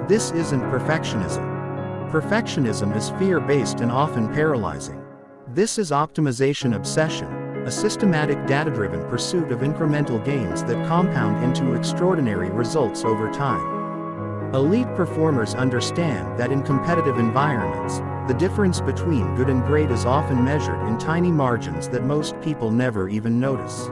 This isn't perfectionism. Perfectionism is fear-based and often paralyzing. This is optimization obsession, a systematic data-driven pursuit of incremental gains that compound into extraordinary results over time. Elite performers understand that in competitive environments, the difference between good and great is often measured in tiny margins that most people never even notice.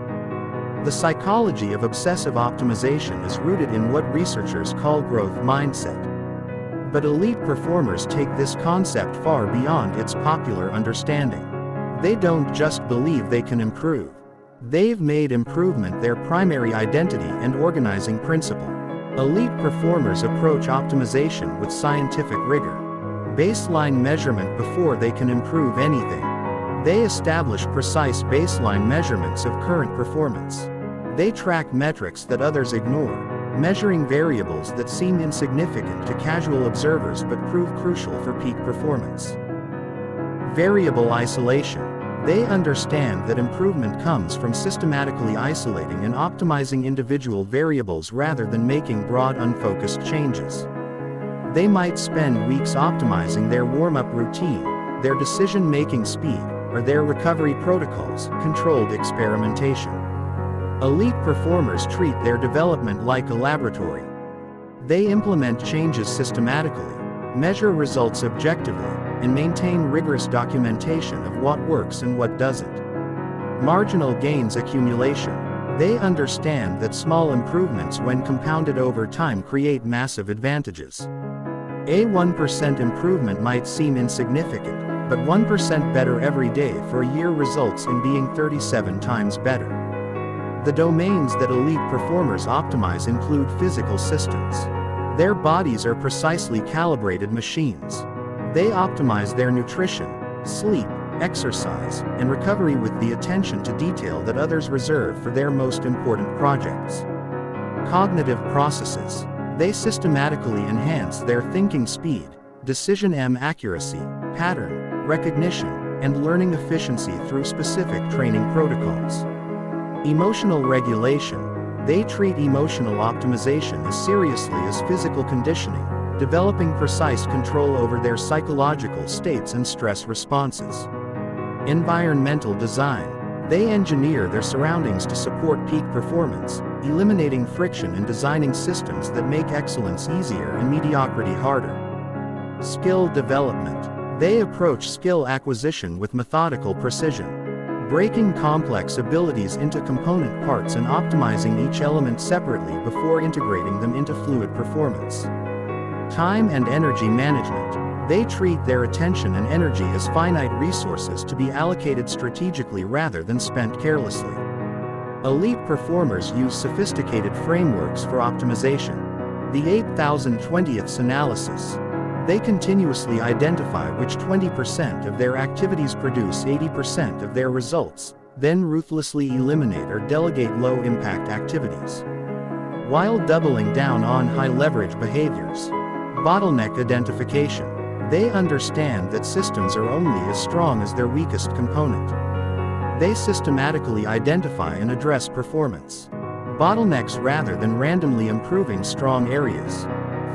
The psychology of obsessive optimization is rooted in what researchers call growth mindset. But elite performers take this concept far beyond its popular understanding. They don't just believe they can improve. They've made improvement their primary identity and organizing principle. Elite performers approach optimization with scientific rigor. Baseline measurement before they can improve anything. They establish precise baseline measurements of current performance. They track metrics that others ignore, measuring variables that seem insignificant to casual observers but prove crucial for peak performance. Variable isolation. They understand that improvement comes from systematically isolating and optimizing individual variables rather than making broad unfocused changes. They might spend weeks optimizing their warm-up routine, their decision-making speed, or their recovery protocols, controlled experimentation. Elite performers treat their development like a laboratory. They implement changes systematically, measure results objectively, and maintain rigorous documentation of what works and what doesn't. Marginal gains accumulation. They understand that small improvements when compounded over time create massive advantages. A 1% improvement might seem insignificant, but 1% better every day for a year results in being 37 times better. The domains that elite performers optimize include physical systems. Their bodies are precisely calibrated machines. They optimize their nutrition, sleep, exercise, and recovery with the attention to detail that others reserve for their most important projects. Cognitive processes. They systematically enhance their thinking speed, decision accuracy, pattern recognition, and learning efficiency through specific training protocols. Emotional regulation. They treat emotional optimization as seriously as physical conditioning, developing precise control over their psychological states and stress responses. Environmental design. They engineer their surroundings to support peak performance, eliminating friction and designing systems that make excellence easier and mediocrity harder. Skill development. They approach skill acquisition with methodical precision, breaking complex abilities into component parts and optimizing each element separately before integrating them into fluid performance. Time and energy management. They treat their attention and energy as finite resources to be allocated strategically rather than spent carelessly. Elite performers use sophisticated frameworks for optimization. The 8020ths analysis. They continuously identify which 20% of their activities produce 80% of their results, then ruthlessly eliminate or delegate low-impact activities, while doubling down on high-leverage behaviors. Bottleneck identification. They understand that systems are only as strong as their weakest component. They systematically identify and address performance bottlenecks rather than randomly improving strong areas.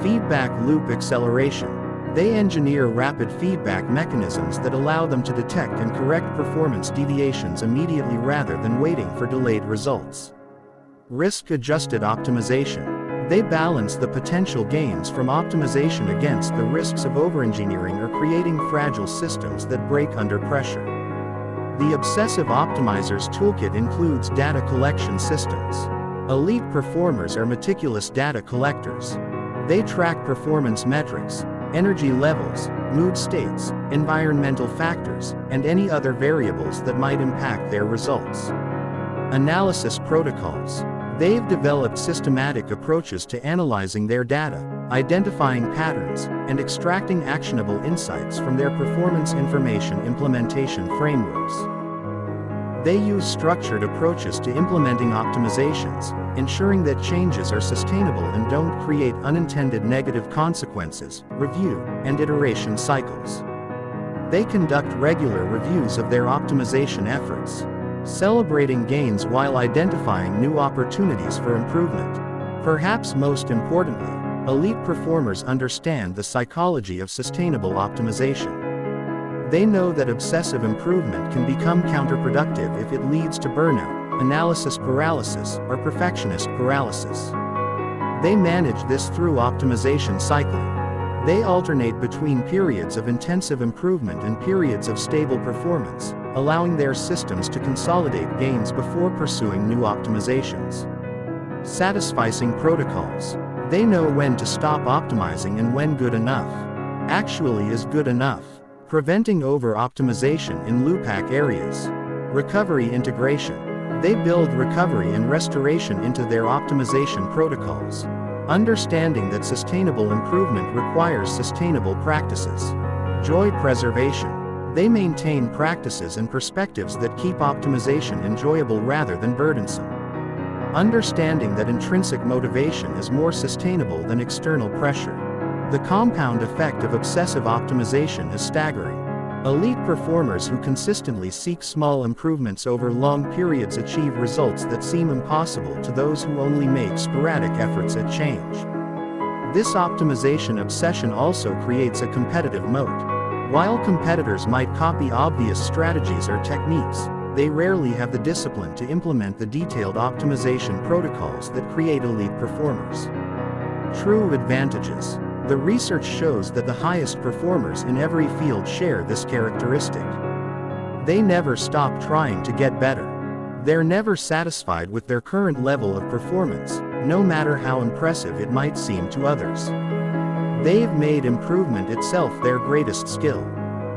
Feedback loop acceleration. They engineer rapid feedback mechanisms that allow them to detect and correct performance deviations immediately rather than waiting for delayed results. Risk-adjusted optimization. They balance the potential gains from optimization against the risks of overengineering or creating fragile systems that break under pressure. The Obsessive Optimizer's toolkit includes data collection systems. Elite performers are meticulous data collectors. They track performance metrics, energy levels, mood states, environmental factors, and any other variables that might impact their results. Analysis protocols. They've developed systematic approaches to analyzing their data, identifying patterns, and extracting actionable insights from their performance information implementation frameworks. They use structured approaches to implementing optimizations, ensuring that changes are sustainable and don't create unintended negative consequences, review, and iteration cycles. They conduct regular reviews of their optimization efforts, celebrating gains while identifying new opportunities for improvement. Perhaps most importantly, elite performers understand the psychology of sustainable optimization. They know that obsessive improvement can become counterproductive if it leads to burnout, analysis paralysis, or perfectionist paralysis. They manage this through optimization cycling. They alternate between periods of intensive improvement and periods of stable performance, allowing their systems to consolidate gains before pursuing new optimizations. Satisficing protocols. They know when to stop optimizing and when good enough actually is good enough. Preventing over-optimization in loopback areas. Recovery integration. They build recovery and restoration into their optimization protocols, understanding that sustainable improvement requires sustainable practices. Joy preservation. They maintain practices and perspectives that keep optimization enjoyable rather than burdensome, understanding that intrinsic motivation is more sustainable than external pressure. The compound effect of obsessive optimization is staggering. Elite performers who consistently seek small improvements over long periods achieve results that seem impossible to those who only make sporadic efforts at change. This optimization obsession also creates a competitive moat. While competitors might copy obvious strategies or techniques, they rarely have the discipline to implement the detailed optimization protocols that create elite performers. True advantages. The research shows that the highest performers in every field share this characteristic. They never stop trying to get better. They're never satisfied with their current level of performance, no matter how impressive it might seem to others. They've made improvement itself their greatest skill.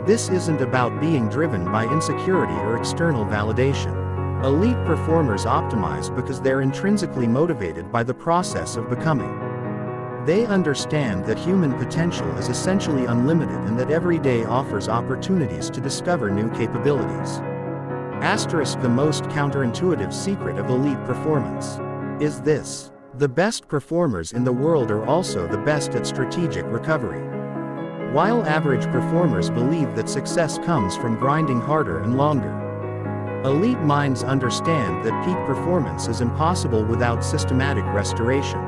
This isn't about being driven by insecurity or external validation. Elite performers optimize because they're intrinsically motivated by the process of becoming. They understand that human potential is essentially unlimited and that every day offers opportunities to discover new capabilities. The most counterintuitive secret of elite performance is this: the best performers in the world are also the best at strategic recovery. While average performers believe that success comes from grinding harder and longer, elite minds understand that peak performance is impossible without systematic restoration.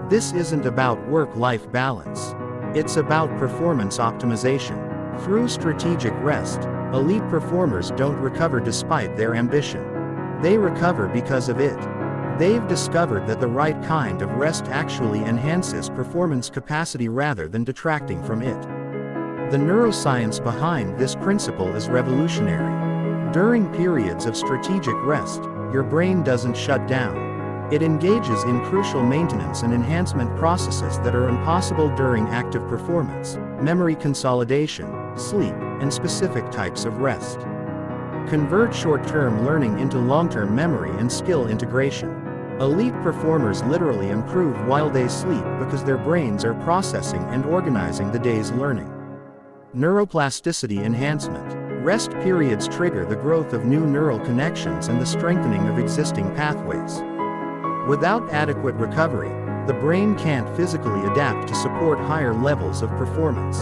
This isn't about work-life balance. It's about performance optimization. Through strategic rest, elite performers don't recover despite their ambition. They recover because of it. They've discovered that the right kind of rest actually enhances performance capacity rather than detracting from it. The neuroscience behind this principle is revolutionary. During periods of strategic rest, your brain doesn't shut down. It engages in crucial maintenance and enhancement processes that are impossible during active performance, memory consolidation, sleep, and specific types of rest. Convert short-term learning into long-term memory and skill integration. Elite performers literally improve while they sleep because their brains are processing and organizing the day's learning. Neuroplasticity enhancement. Rest periods trigger the growth of new neural connections and the strengthening of existing pathways. Without adequate recovery, the brain can't physically adapt to support higher levels of performance.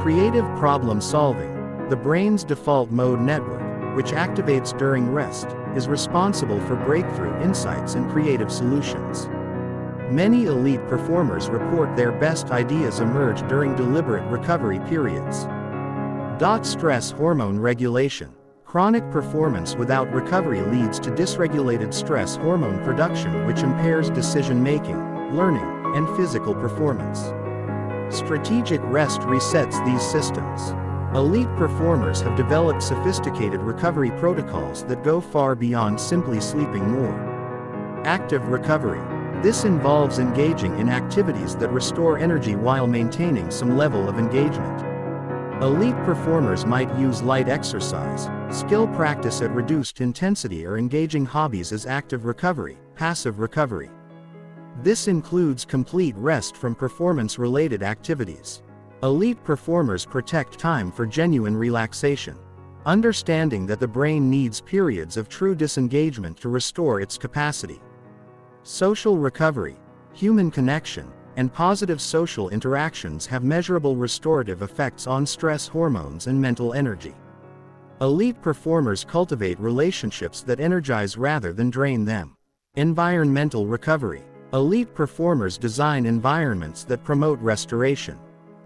Creative problem solving. The brain's default mode network, which activates during rest, is responsible for breakthrough insights and creative solutions. Many elite performers report their best ideas emerge during deliberate recovery periods. Stress hormone regulation. Chronic performance without recovery leads to dysregulated stress hormone production, which impairs decision-making, learning, and physical performance. Strategic rest resets these systems. Elite performers have developed sophisticated recovery protocols that go far beyond simply sleeping more. Active recovery. This involves engaging in activities that restore energy while maintaining some level of engagement. Elite performers might use light exercise, skill practice at reduced intensity, or engaging hobbies as active recovery, passive recovery. This includes complete rest from performance-related activities. Elite performers protect time for genuine relaxation, understanding that the brain needs periods of true disengagement to restore its capacity. Social recovery. Human connection and positive social interactions have measurable restorative effects on stress hormones and mental energy. Elite performers cultivate relationships that energize rather than drain them. Environmental recovery. Elite performers design environments that promote restoration.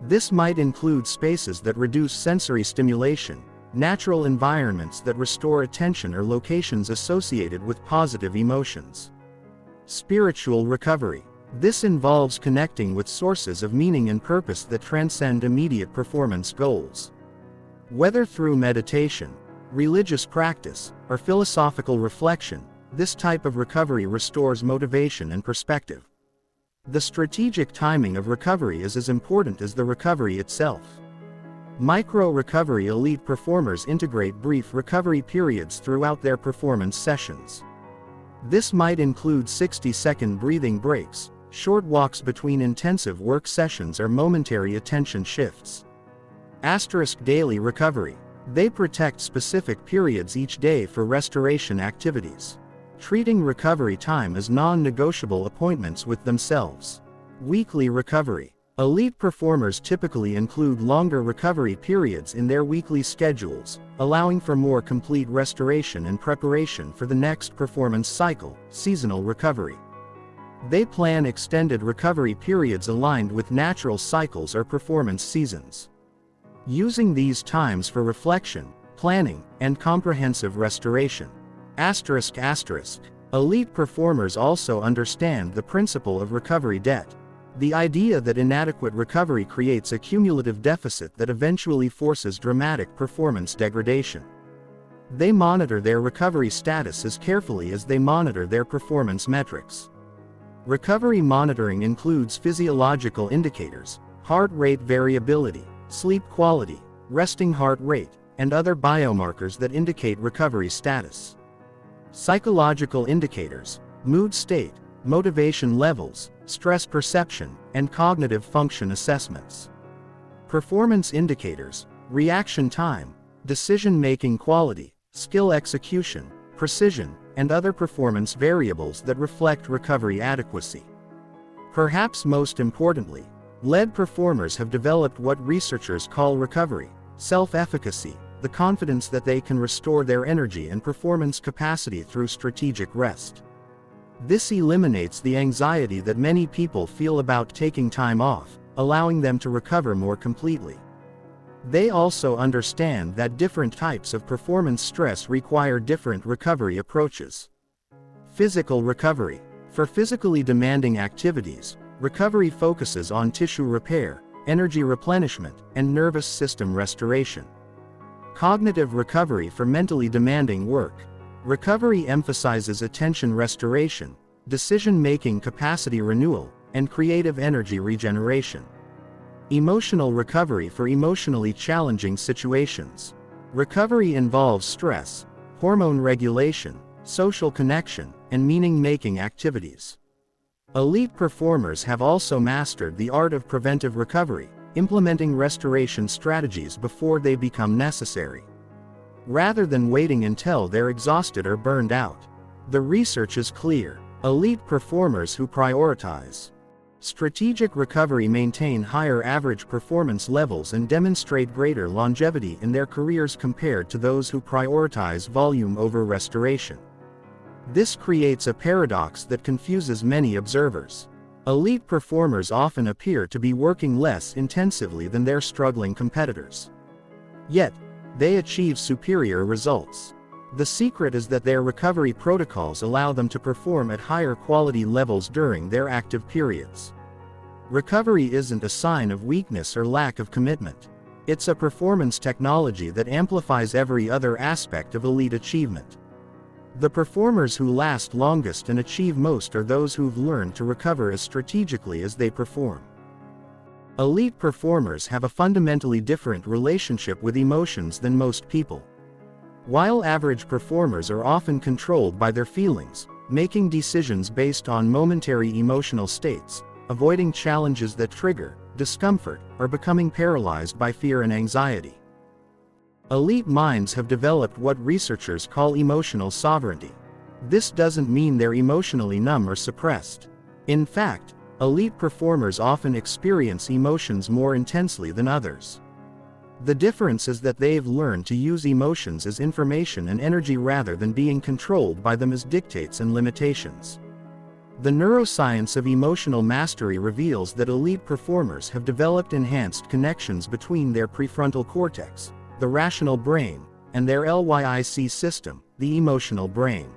This might include spaces that reduce sensory stimulation, natural environments that restore attention, or locations associated with positive emotions. Spiritual recovery. This involves connecting with sources of meaning and purpose that transcend immediate performance goals. Whether through meditation, religious practice, or philosophical reflection, this type of recovery restores motivation and perspective. The strategic timing of recovery is as important as the recovery itself. Micro-recovery. Elite performers integrate brief recovery periods throughout their performance sessions. This might include 60-second breathing breaks, short walks between intensive work sessions, or momentary attention shifts. Daily recovery. They protect specific periods each day for restoration activities, treating recovery time as non-negotiable appointments with themselves. Weekly recovery. Elite performers typically include longer recovery periods in their weekly schedules, allowing for more complete restoration and preparation for the next performance cycle. Seasonal recovery. They plan extended recovery periods aligned with natural cycles or performance seasons, using these times for reflection, planning, and comprehensive restoration. Elite performers also understand the principle of recovery debt, the idea that inadequate recovery creates a cumulative deficit that eventually forces dramatic performance degradation. They monitor their recovery status as carefully as they monitor their performance metrics. Recovery monitoring includes physiological indicators, heart rate variability, sleep quality, resting heart rate, and other biomarkers that indicate recovery status. Psychological indicators, mood state, motivation levels, stress perception, and cognitive function assessments. Performance indicators, reaction time, decision-making quality, skill execution, precision, and other performance variables that reflect recovery adequacy. Perhaps most importantly, lead performers have developed what researchers call recovery self-efficacy, the confidence that they can restore their energy and performance capacity through strategic rest. This eliminates the anxiety that many people feel about taking time off, allowing them to recover more completely. They also understand that different types of performance stress require different recovery approaches. Physical recovery. For physically demanding activities, recovery focuses on tissue repair, energy replenishment, and nervous system restoration. Cognitive recovery. For mentally demanding work, recovery emphasizes attention restoration, decision-making capacity renewal, and creative energy regeneration. Emotional recovery. For emotionally challenging situations, recovery involves stress, hormone regulation, social connection, and meaning-making activities. Elite performers have also mastered the art of preventive recovery, implementing restoration strategies before they become necessary, rather than waiting until they're exhausted or burned out. The research is clear. Elite performers who prioritize strategic recovery maintain higher average performance levels and demonstrate greater longevity in their careers compared to those who prioritize volume over restoration. This creates a paradox that confuses many observers. Elite performers often appear to be working less intensively than their struggling competitors. Yet, they achieve superior results. The secret is that their recovery protocols allow them to perform at higher quality levels during their active periods. Recovery isn't a sign of weakness or lack of commitment. It's a performance technology that amplifies every other aspect of elite achievement. The performers who last longest and achieve most are those who've learned to recover as strategically as they perform. Elite performers have a fundamentally different relationship with emotions than most people. While average performers are often controlled by their feelings, making decisions based on momentary emotional states, avoiding challenges that trigger discomfort, or becoming paralyzed by fear and anxiety. Elite minds have developed what researchers call emotional sovereignty. This doesn't mean they're emotionally numb or suppressed. In fact, elite performers often experience emotions more intensely than others. The difference is that they've learned to use emotions as information and energy rather than being controlled by them as dictates and limitations. The neuroscience of emotional mastery reveals that elite performers have developed enhanced connections between their prefrontal cortex, the rational brain, and their LYIC system, the emotional brain.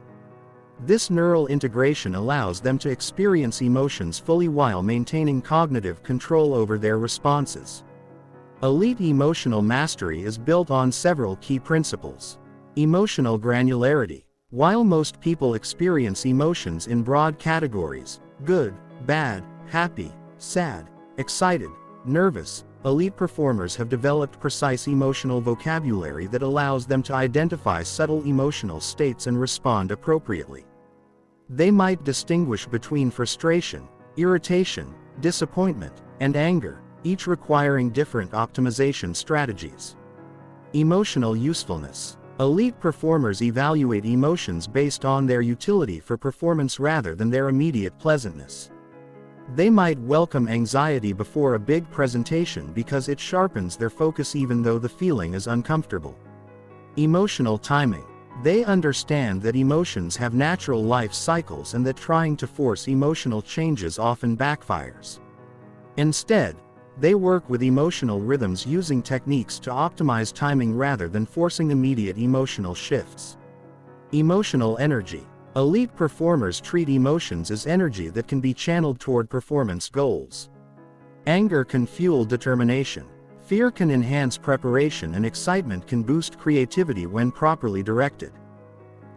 This neural integration allows them to experience emotions fully while maintaining cognitive control over their responses. Elite emotional mastery is built on several key principles. Emotional granularity. While most people experience emotions in broad categories, good, bad, happy, sad, excited, nervous, elite performers have developed precise emotional vocabulary that allows them to identify subtle emotional states and respond appropriately. They might distinguish between frustration, irritation, disappointment, and anger, each requiring different optimization strategies. Emotional usefulness. Elite performers evaluate emotions based on their utility for performance rather than their immediate pleasantness. They might welcome anxiety before a big presentation because it sharpens their focus even though the feeling is uncomfortable. Emotional timing. They understand that emotions have natural life cycles and that trying to force emotional changes often backfires. Instead, they work with emotional rhythms using techniques to optimize timing rather than forcing immediate emotional shifts. Emotional energy. Elite performers treat emotions as energy that can be channeled toward performance goals. Anger can fuel determination. Fear can enhance preparation, and excitement can boost creativity when properly directed.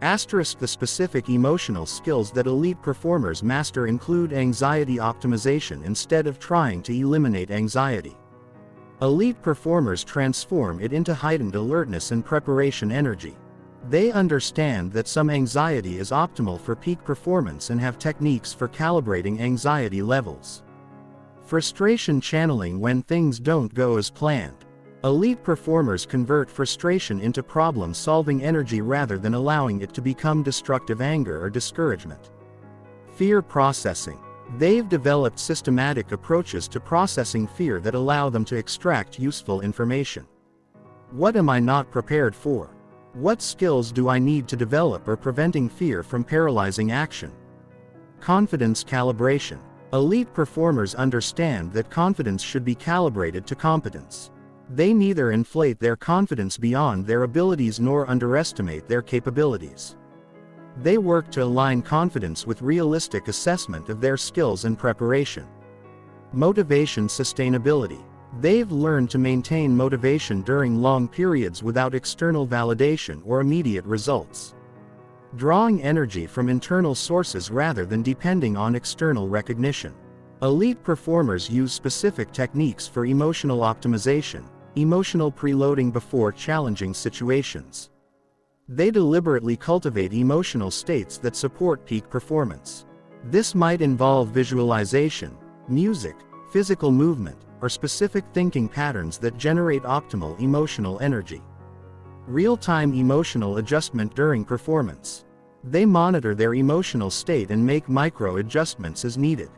The specific emotional skills that elite performers master include anxiety optimization instead of trying to eliminate anxiety. Elite performers transform it into heightened alertness and preparation energy. They understand that some anxiety is optimal for peak performance and have techniques for calibrating anxiety levels. Frustration channeling when things don't go as planned. Elite performers convert frustration into problem-solving energy rather than allowing it to become destructive anger or discouragement. Fear processing. They've developed systematic approaches to processing fear that allow them to extract useful information. What am I not prepared for? What skills do I need to develop or preventing fear from paralyzing action? Confidence calibration. Elite performers understand that confidence should be calibrated to competence. They neither inflate their confidence beyond their abilities nor underestimate their capabilities. They work to align confidence with realistic assessment of their skills and preparation. Motivation sustainability. They've learned to maintain motivation during long periods without external validation or immediate results. Drawing energy from internal sources rather than depending on external recognition. Elite performers use specific techniques for emotional optimization, emotional preloading before challenging situations. They deliberately cultivate emotional states that support peak performance. This might involve visualization, music, physical movement, or specific thinking patterns that generate optimal emotional energy. Real-time emotional adjustment during performance. They monitor their emotional state and make micro-adjustments as needed.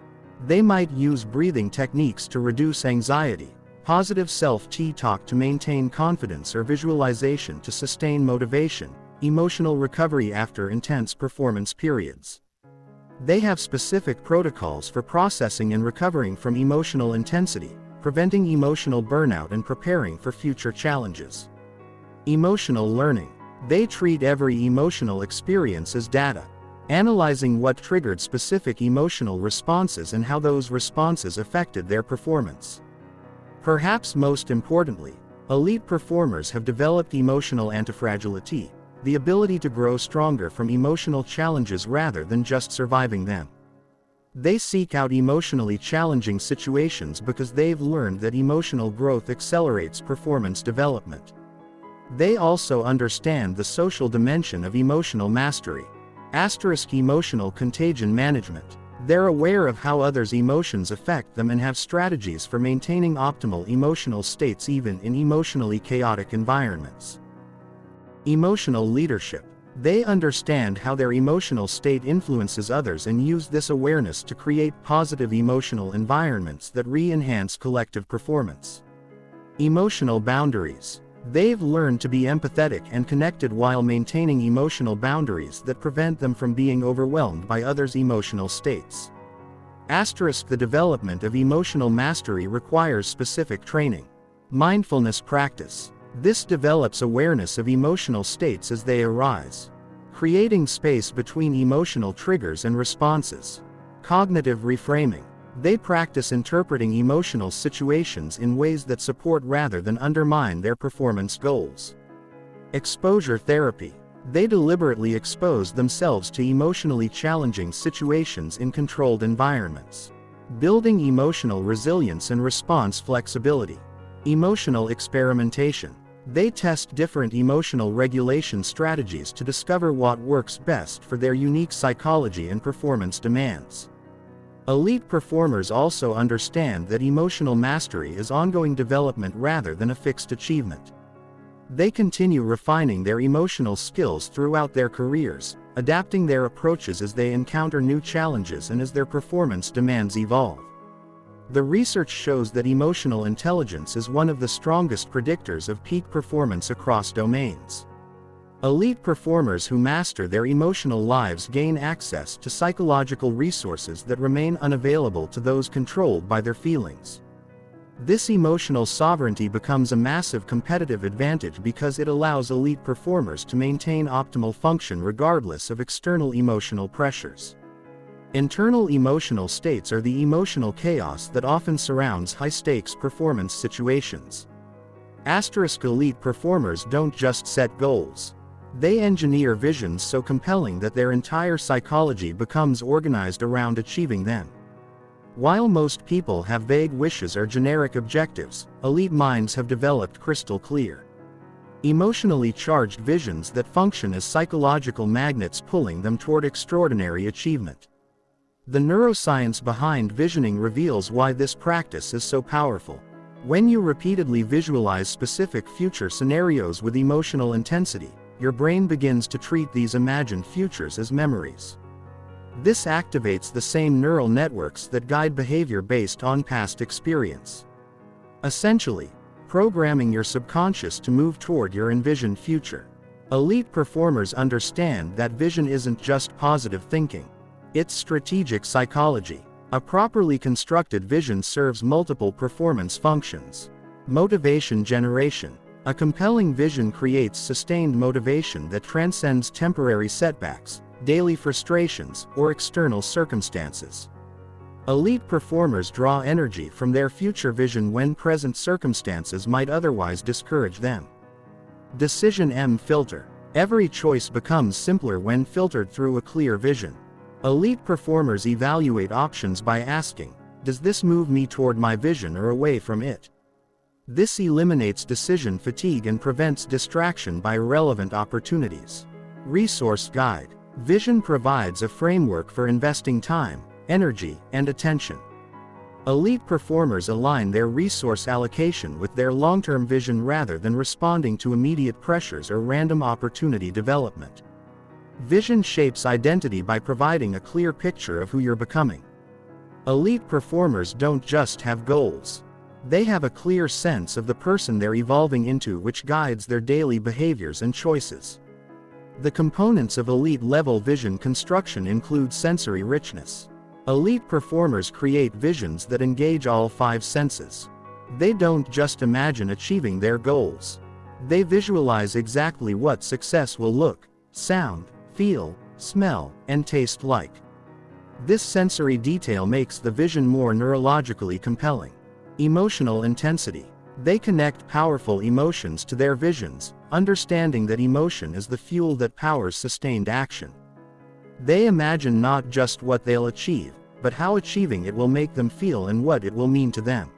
They might use breathing techniques to reduce anxiety, positive self-talk to maintain confidence, or visualization to sustain motivation. Emotional recovery after intense performance periods. They have specific protocols for processing and recovering from emotional intensity, preventing emotional burnout and preparing for future challenges. Emotional learning. They treat every emotional experience as data, analyzing what triggered specific emotional responses and how those responses affected their performance. Perhaps most importantly, elite performers have developed emotional antifragility, the ability to grow stronger from emotional challenges rather than just surviving them. They seek out emotionally challenging situations because they've learned that emotional growth accelerates performance development. They also understand the social dimension of emotional mastery. Emotional contagion management. They're aware of how others' emotions affect them and have strategies for maintaining optimal emotional states even in emotionally chaotic environments. Emotional leadership. They understand how their emotional state influences others and use this awareness to create positive emotional environments that re-enhance collective performance. Emotional boundaries. They've learned to be empathetic and connected while maintaining emotional boundaries that prevent them from being overwhelmed by others' emotional states. The development of emotional mastery requires specific training. Mindfulness practice. This develops awareness of emotional states as they arise, creating space between emotional triggers and responses. Cognitive reframing. They practice interpreting emotional situations in ways that support rather than undermine their performance goals. Exposure therapy. They deliberately expose themselves to emotionally challenging situations in controlled environments, building emotional resilience and response flexibility. Emotional experimentation. They test different emotional regulation strategies to discover what works best for their unique psychology and performance demands. Elite performers also understand that emotional mastery is ongoing development rather than a fixed achievement. They continue refining their emotional skills throughout their careers, adapting their approaches as they encounter new challenges and as their performance demands evolve. The research shows that emotional intelligence is one of the strongest predictors of peak performance across domains. Elite performers who master their emotional lives gain access to psychological resources that remain unavailable to those controlled by their feelings. This emotional sovereignty becomes a massive competitive advantage because it allows elite performers to maintain optimal function regardless of external emotional pressures. Internal emotional states are the emotional chaos that often surrounds high-stakes performance situations. Elite performers don't just set goals. They engineer visions so compelling that their entire psychology becomes organized around achieving them. While most people have vague wishes or generic objectives, elite minds have developed crystal clear, emotionally charged visions that function as psychological magnets pulling them toward extraordinary achievement. The neuroscience behind visioning reveals why this practice is so powerful. When you repeatedly visualize specific future scenarios with emotional intensity, your brain begins to treat these imagined futures as memories. This activates the same neural networks that guide behavior based on past experience, essentially programming your subconscious to move toward your envisioned future. Elite performers understand that vision isn't just positive thinking. It's strategic psychology. A properly constructed vision serves multiple performance functions. Motivation generation. A compelling vision creates sustained motivation that transcends temporary setbacks, daily frustrations, or external circumstances. Elite performers draw energy from their future vision when present circumstances might otherwise discourage them. Decision filter. Every choice becomes simpler when filtered through a clear vision. Elite performers evaluate options by asking, does this move me toward my vision or away from it? This eliminates decision fatigue and prevents distraction by irrelevant opportunities. Resource guide. Vision provides a framework for investing time, energy, and attention. Elite performers align their resource allocation with their long-term vision rather than responding to immediate pressures or random opportunity development. Vision shapes identity by providing a clear picture of who you're becoming. Elite performers don't just have goals. They have a clear sense of the person they're evolving into, which guides their daily behaviors and choices. The components of elite-level vision construction include sensory richness. Elite performers create visions that engage all 5 senses. They don't just imagine achieving their goals. They visualize exactly what success will look, sound, feel, smell, and taste like. This sensory detail makes the vision more neurologically compelling. Emotional intensity. They connect powerful emotions to their visions, understanding that emotion is the fuel that powers sustained action. They imagine not just what they'll achieve, but how achieving it will make them feel and what it will mean to them.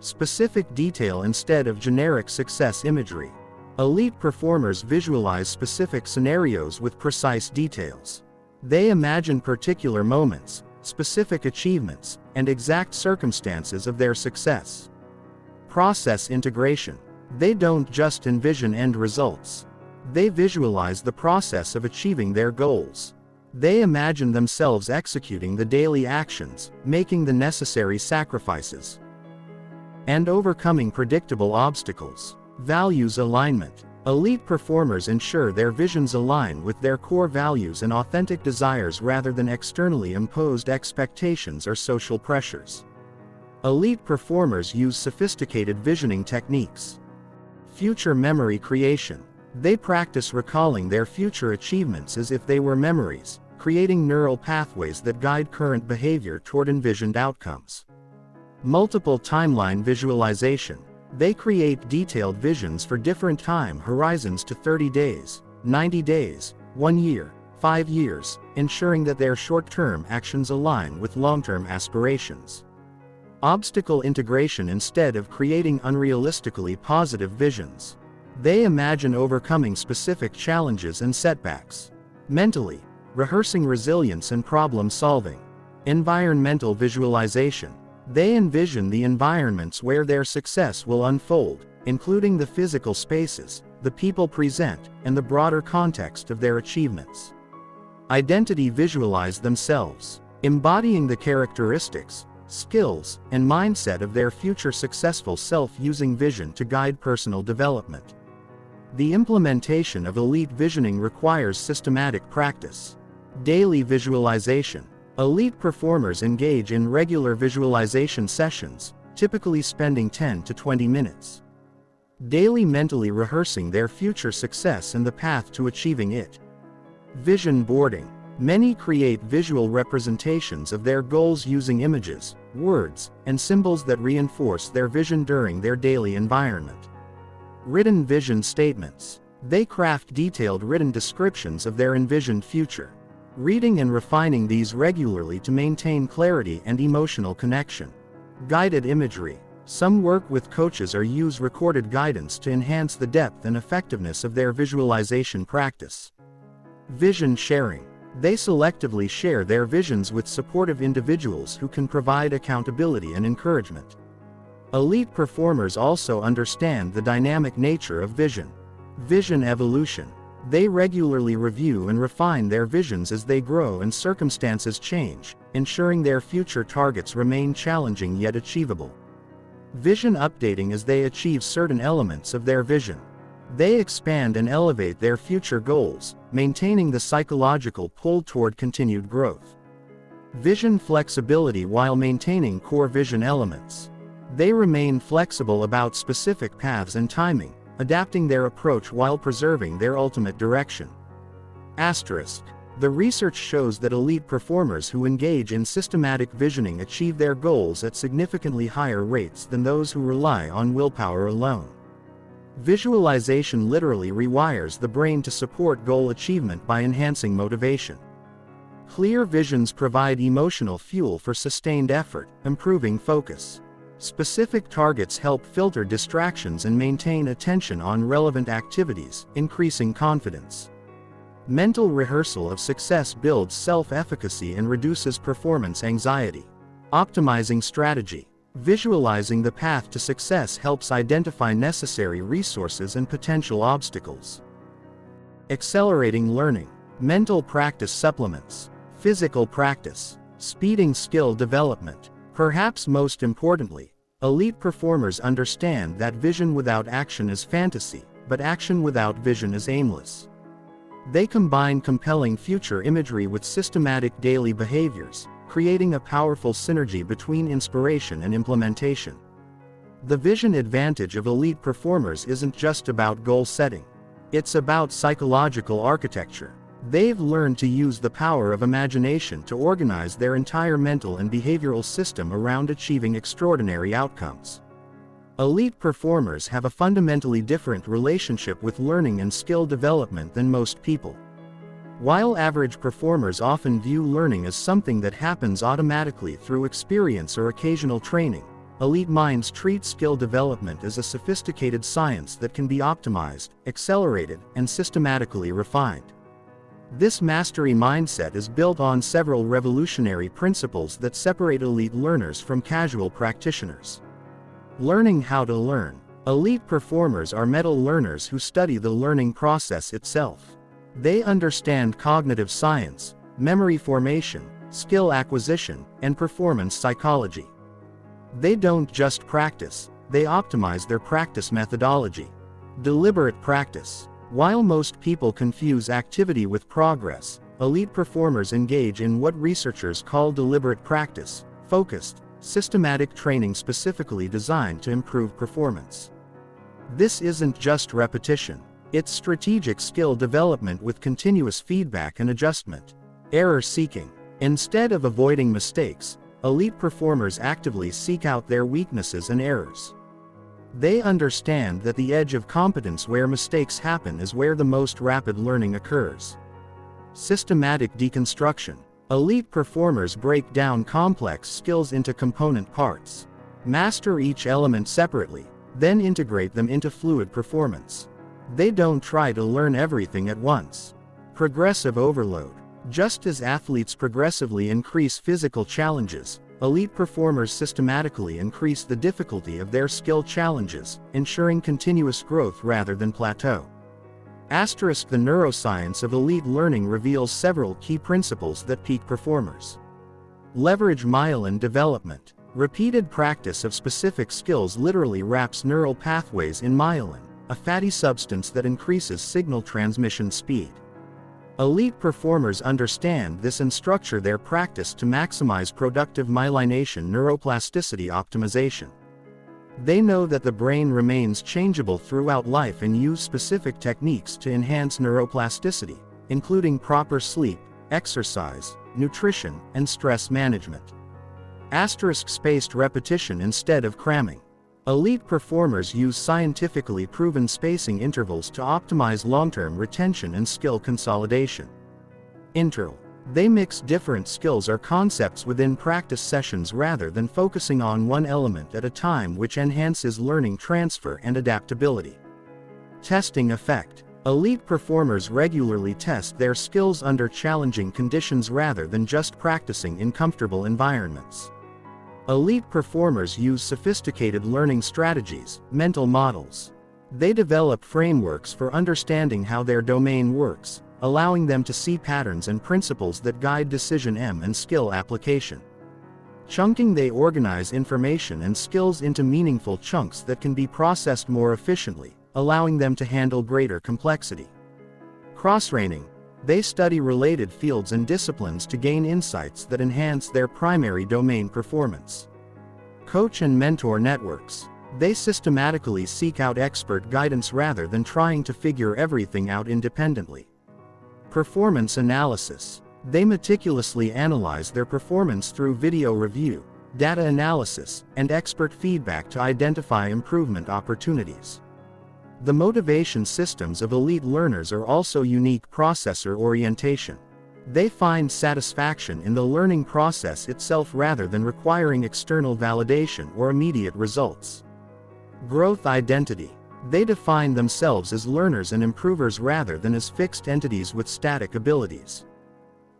Specific detail instead of generic success imagery. Elite performers visualize specific scenarios with precise details. They imagine particular moments, specific achievements, and exact circumstances of their success. Process integration. They don't just envision end results. They visualize the process of achieving their goals. They imagine themselves executing the daily actions, making the necessary sacrifices, and overcoming predictable obstacles. Values alignment. Elite performers ensure their visions align with their core values and authentic desires rather than externally imposed expectations or social pressures. Elite performers use sophisticated visioning techniques. Future memory creation. They practice recalling their future achievements as if they were memories, creating neural pathways that guide current behavior toward envisioned outcomes. Multiple timeline visualization. They create detailed visions for different time horizons to 30 days, 90 days, 1 year, 5 years, ensuring that their short-term actions align with long-term aspirations. Obstacle integration. Instead of creating unrealistically positive visions, they imagine overcoming specific challenges and setbacks. Mentally, rehearsing resilience and problem solving. Environmental visualization. They envision the environments where their success will unfold, including the physical spaces, the people present, and the broader context of their achievements. Identity. Visualize themselves embodying the characteristics, skills, and mindset of their future successful self using vision to guide personal development. The implementation of elite visioning requires systematic practice. Daily visualization. Elite performers engage in regular visualization sessions, typically spending 10 to 20 minutes daily mentally rehearsing their future success and the path to achieving it. Vision boarding. Many create visual representations of their goals using images, words, and symbols that reinforce their vision during their daily environment. Written vision statements. They craft detailed written descriptions of their envisioned future, reading and refining these regularly to maintain clarity and emotional connection. Guided imagery. Some work with coaches or use recorded guidance to enhance the depth and effectiveness of their visualization practice. Vision sharing. They selectively share their visions with supportive individuals who can provide accountability and encouragement. Elite performers also understand the dynamic nature of vision. Vision evolution. They regularly review and refine their visions as they grow and circumstances change, ensuring their future targets remain challenging yet achievable. Vision updating. As they achieve certain elements of their vision, they expand and elevate their future goals, maintaining the psychological pull toward continued growth. Vision flexibility. While maintaining core vision elements, they remain flexible about specific paths and timing, adapting their approach while preserving their ultimate direction. Asterisk. The research shows that elite performers who engage in systematic visioning achieve their goals at significantly higher rates than those who rely on willpower alone. Visualization literally rewires the brain to support goal achievement by enhancing motivation. Clear visions provide emotional fuel for sustained effort, improving focus. Specific targets help filter distractions and maintain attention on relevant activities, increasing confidence. Mental rehearsal of success builds self-efficacy and reduces performance anxiety. Optimizing strategy. Visualizing the path to success helps identify necessary resources and potential obstacles. Accelerating learning. Mental practice supplements physical practice, speeding skill development. Perhaps most importantly, elite performers understand that vision without action is fantasy, but action without vision is aimless. They combine compelling future imagery with systematic daily behaviors, creating a powerful synergy between inspiration and implementation. The vision advantage of elite performers isn't just about goal setting. It's about psychological architecture. They've learned to use the power of imagination to organize their entire mental and behavioral system around achieving extraordinary outcomes. Elite performers have a fundamentally different relationship with learning and skill development than most people. While average performers often view learning as something that happens automatically through experience or occasional training, elite minds treat skill development as a sophisticated science that can be optimized, accelerated, and systematically refined. This mastery mindset is built on several revolutionary principles that separate elite learners from casual practitioners. Learning how to learn. Elite performers are meta learners who study the learning process itself. They understand cognitive science, memory formation, skill acquisition, and performance psychology. They don't just practice, they optimize their practice methodology. Deliberate practice. While most people confuse activity with progress, elite performers engage in what researchers call deliberate practice, focused, systematic training specifically designed to improve performance. This isn't just repetition, it's strategic skill development with continuous feedback and adjustment. Error seeking. Instead of avoiding mistakes, elite performers actively seek out their weaknesses and errors. They understand that the edge of competence where mistakes happen is where the most rapid learning occurs. Systematic deconstruction. Elite performers break down complex skills into component parts. Master each element separately, then integrate them into fluid performance. They don't try to learn everything at once. Progressive overload. Just as athletes progressively increase physical challenges, elite performers systematically increase the difficulty of their skill challenges, ensuring continuous growth rather than plateau. Asterisk. The neuroscience of elite learning reveals several key principles that peak performers. Leverage myelin development. Repeated practice of specific skills literally wraps neural pathways in myelin, a fatty substance that increases signal transmission speed. Elite performers understand this and structure their practice to maximize productive myelination neuroplasticity optimization. They know that the brain remains changeable throughout life and use specific techniques to enhance neuroplasticity, including proper sleep, exercise, nutrition, and stress management. Asterisk. Spaced repetition instead of cramming. Elite performers use scientifically proven spacing intervals to optimize long-term retention and skill consolidation. Interval. They mix different skills or concepts within practice sessions rather than focusing on one element at a time, which enhances learning transfer and adaptability. Testing effect. Elite performers regularly test their skills under challenging conditions rather than just practicing in comfortable environments. Elite performers use sophisticated learning strategies, mental models. They develop frameworks for understanding how their domain works, allowing them to see patterns and principles that guide decision and skill application. Chunking. They organize information and skills into meaningful chunks that can be processed more efficiently, allowing them to handle greater complexity. Cross-training. They study related fields and disciplines to gain insights that enhance their primary domain performance. Coach and mentor networks. They systematically seek out expert guidance rather than trying to figure everything out independently. Performance analysis. They meticulously analyze their performance through video review, data analysis, and expert feedback to identify improvement opportunities. The motivation systems of elite learners are also unique. Processor orientation. They find satisfaction in the learning process itself rather than requiring external validation or immediate results. Growth identity. They define themselves as learners and improvers rather than as fixed entities with static abilities.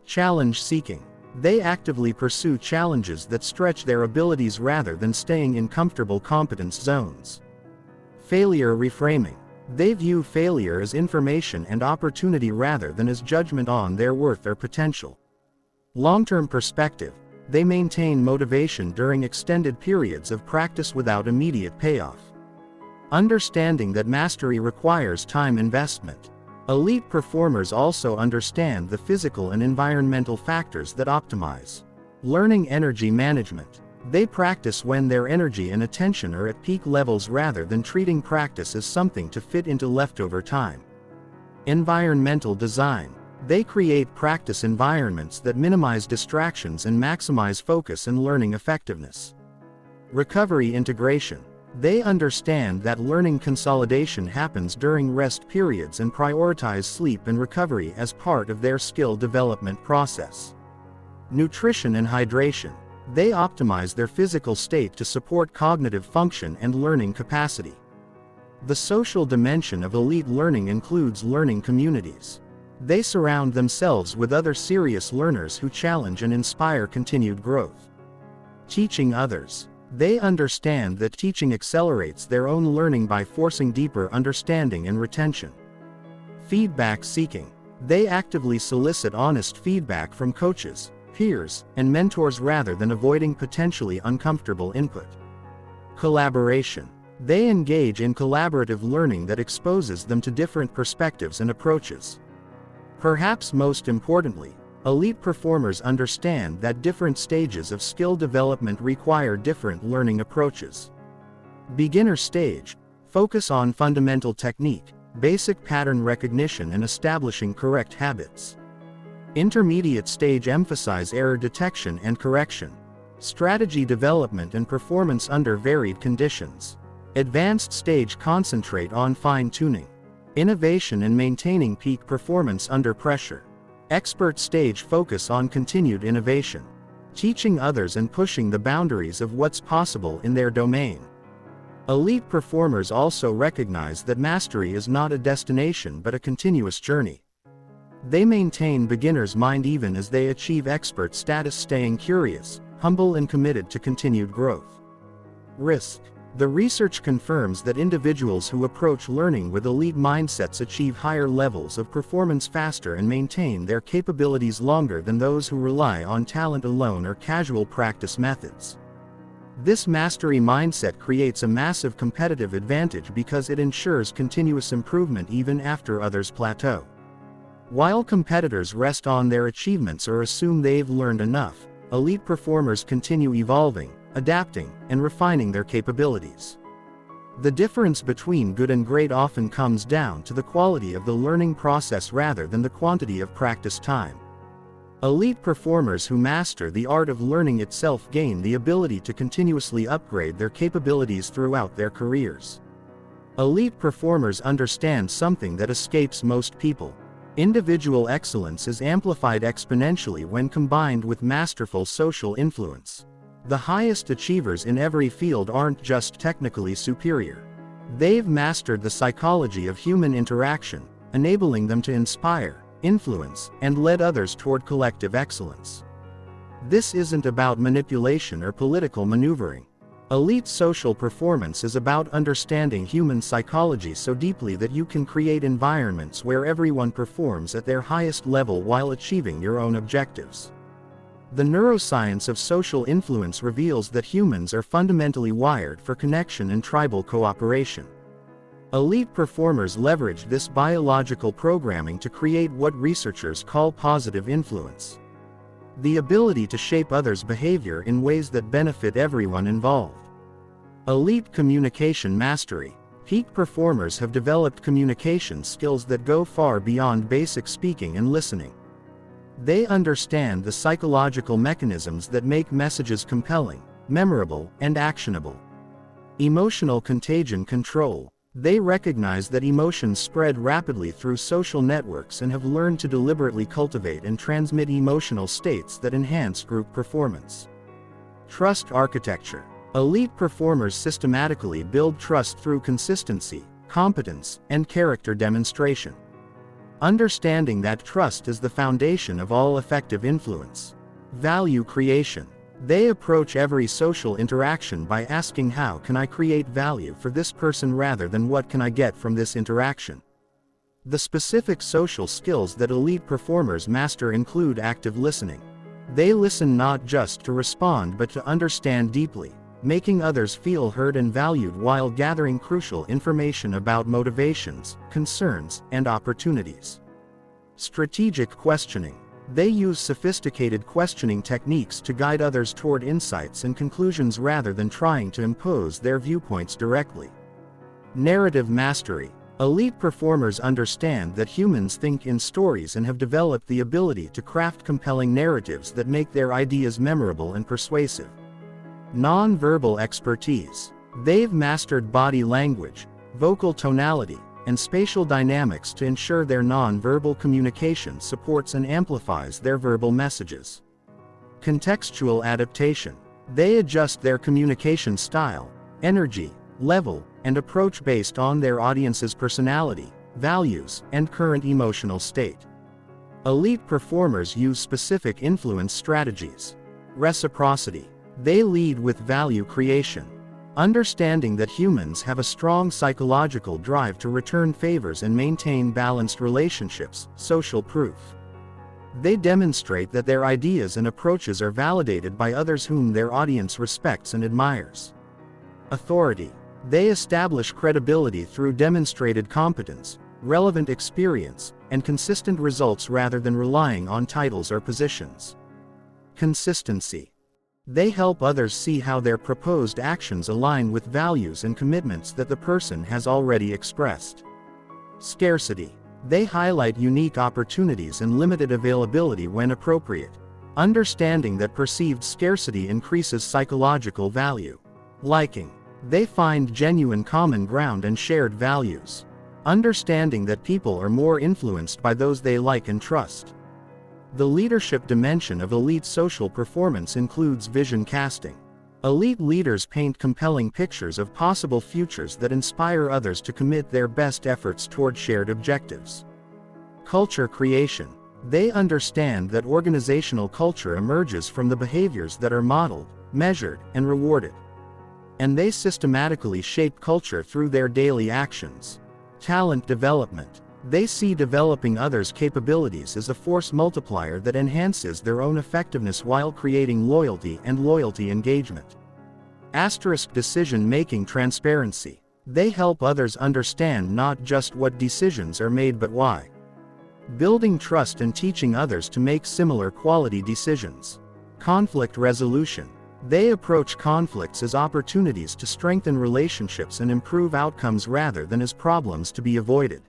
Challenge seeking. They actively pursue challenges that stretch their abilities rather than staying in comfortable competence zones. Failure reframing. They view failure as information and opportunity rather than as judgment on their worth or potential. Long-term perspective. They maintain motivation during extended periods of practice without immediate payoff. Understanding that mastery requires time investment. Elite performers also understand the physical and environmental factors that optimize learning energy management. They practice when their energy and attention are at peak levels rather than treating practice as something to fit into leftover time. Environmental design. They create practice environments that minimize distractions and maximize focus and learning effectiveness. Recovery integration. They understand that learning consolidation happens during rest periods and prioritize sleep and recovery as part of their skill development process. Nutrition and hydration. They optimize their physical state to support cognitive function and learning capacity. The social dimension of elite learning includes learning communities. They surround themselves with other serious learners who challenge and inspire continued growth. Teaching others. They understand that teaching accelerates their own learning by forcing deeper understanding and retention. Feedback seeking. They actively solicit honest feedback from coaches, peers, and mentors rather than avoiding potentially uncomfortable input. Collaboration. They engage in collaborative learning that exposes them to different perspectives and approaches. Perhaps most importantly, elite performers understand that different stages of skill development require different learning approaches. Beginner stage. Focus on fundamental technique, basic pattern recognition and establishing correct habits. Intermediate stage emphasize error detection and correction, strategy development and performance under varied conditions. Advanced stage concentrate on fine-tuning, innovation and maintaining peak performance under pressure. Expert stage focus on continued innovation, teaching others and pushing the boundaries of what's possible in their domain. Elite performers also recognize that mastery is not a destination but a continuous journey. They maintain beginner's mind even as they achieve expert status, staying curious, humble and committed to continued growth. Risk. The research confirms that individuals who approach learning with elite mindsets achieve higher levels of performance faster and maintain their capabilities longer than those who rely on talent alone or casual practice methods. This mastery mindset creates a massive competitive advantage because it ensures continuous improvement even after others plateau. While competitors rest on their achievements or assume they've learned enough, elite performers continue evolving, adapting, and refining their capabilities. The difference between good and great often comes down to the quality of the learning process rather than the quantity of practice time. Elite performers who master the art of learning itself gain the ability to continuously upgrade their capabilities throughout their careers. Elite performers understand something that escapes most people. Individual excellence is amplified exponentially when combined with masterful social influence. The highest achievers in every field aren't just technically superior. They've mastered the psychology of human interaction, enabling them to inspire, influence, and lead others toward collective excellence. This isn't about manipulation or political maneuvering. Elite social performance is about understanding human psychology so deeply that you can create environments where everyone performs at their highest level while achieving your own objectives. The neuroscience of social influence reveals that humans are fundamentally wired for connection and tribal cooperation. Elite performers leverage this biological programming to create what researchers call positive influence. The ability to shape others' behavior in ways that benefit everyone involved. Elite communication mastery. Peak performers have developed communication skills that go far beyond basic speaking and listening. They understand the psychological mechanisms that make messages compelling, memorable, and actionable. Emotional contagion control. They recognize that emotions spread rapidly through social networks and have learned to deliberately cultivate and transmit emotional states that enhance group performance. Trust architecture. Elite performers systematically build trust through consistency, competence, and character demonstration. Understanding that trust is the foundation of all effective influence. Value creation. They approach every social interaction by asking, how can I create value for this person rather than what can I get from this interaction? The specific social skills that elite performers master include active listening. They listen not just to respond but to understand deeply, making others feel heard and valued while gathering crucial information about motivations, concerns, and opportunities. Strategic questioning. They use sophisticated questioning techniques to guide others toward insights and conclusions rather than trying to impose their viewpoints directly. Narrative mastery. Elite performers understand that humans think in stories and have developed the ability to craft compelling narratives that make their ideas memorable and persuasive. Non-verbal expertise. They've mastered body language, vocal tonality, and spatial dynamics to ensure their non-verbal communication supports and amplifies their verbal messages. Contextual adaptation. They adjust their communication style, energy, level, and approach based on their audience's personality, values, and current emotional state. Elite performers use specific influence strategies. Reciprocity. They lead with value creation. Understanding that humans have a strong psychological drive to return favors and maintain balanced relationships, social proof. They demonstrate that their ideas and approaches are validated by others whom their audience respects and admires. Authority. They establish credibility through demonstrated competence, relevant experience, and consistent results rather than relying on titles or positions. Consistency. They help others see how their proposed actions align with values and commitments that the person has already expressed. Scarcity. They highlight unique opportunities and limited availability when appropriate, understanding that perceived scarcity increases psychological value. Liking. They find genuine common ground and shared values, understanding that people are more influenced by those they like and trust. The leadership dimension of elite social performance includes vision casting. Elite leaders paint compelling pictures of possible futures that inspire others to commit their best efforts toward shared objectives. Culture creation. They understand that organizational culture emerges from the behaviors that are modeled, measured, and rewarded. And they systematically shape culture through their daily actions. Talent development. They see developing others' capabilities as a force multiplier that enhances their own effectiveness while creating loyalty and loyalty engagement. Decision-making transparency. They help others understand not just what decisions are made but why. Building trust and teaching others to make similar quality decisions. Conflict resolution. They approach conflicts as opportunities to strengthen relationships and improve outcomes rather than as problems to be avoided.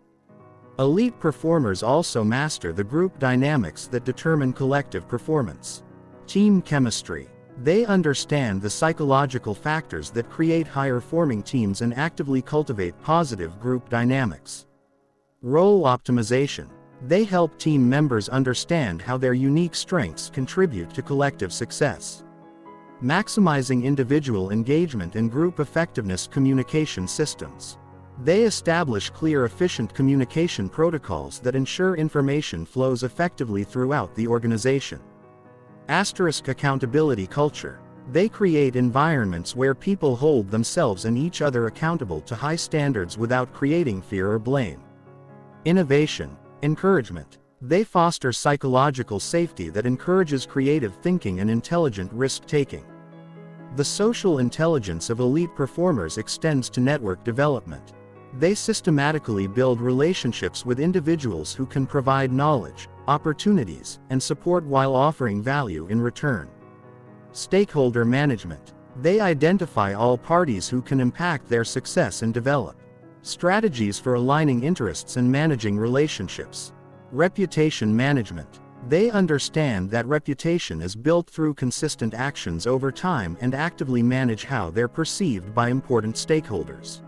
Elite performers also master the group dynamics that determine collective performance. Team chemistry. They understand the psychological factors that create higher-forming teams and actively cultivate positive group dynamics. Role optimization. They help team members understand how their unique strengths contribute to collective success. Maximizing individual engagement and group effectiveness communication systems. They establish clear, efficient communication protocols that ensure information flows effectively throughout the organization. Accountability culture. They create environments where people hold themselves and each other accountable to high standards without creating fear or blame. Innovation. Encouragement. They foster psychological safety that encourages creative thinking and intelligent risk-taking. The social intelligence of elite performers extends to network development. They systematically build relationships with individuals who can provide knowledge, opportunities, and support while offering value in return. Stakeholder management. They identify all parties who can impact their success and develop strategies for aligning interests and managing relationships. Reputation management. They understand that reputation is built through consistent actions over time and actively manage how they're perceived by important stakeholders.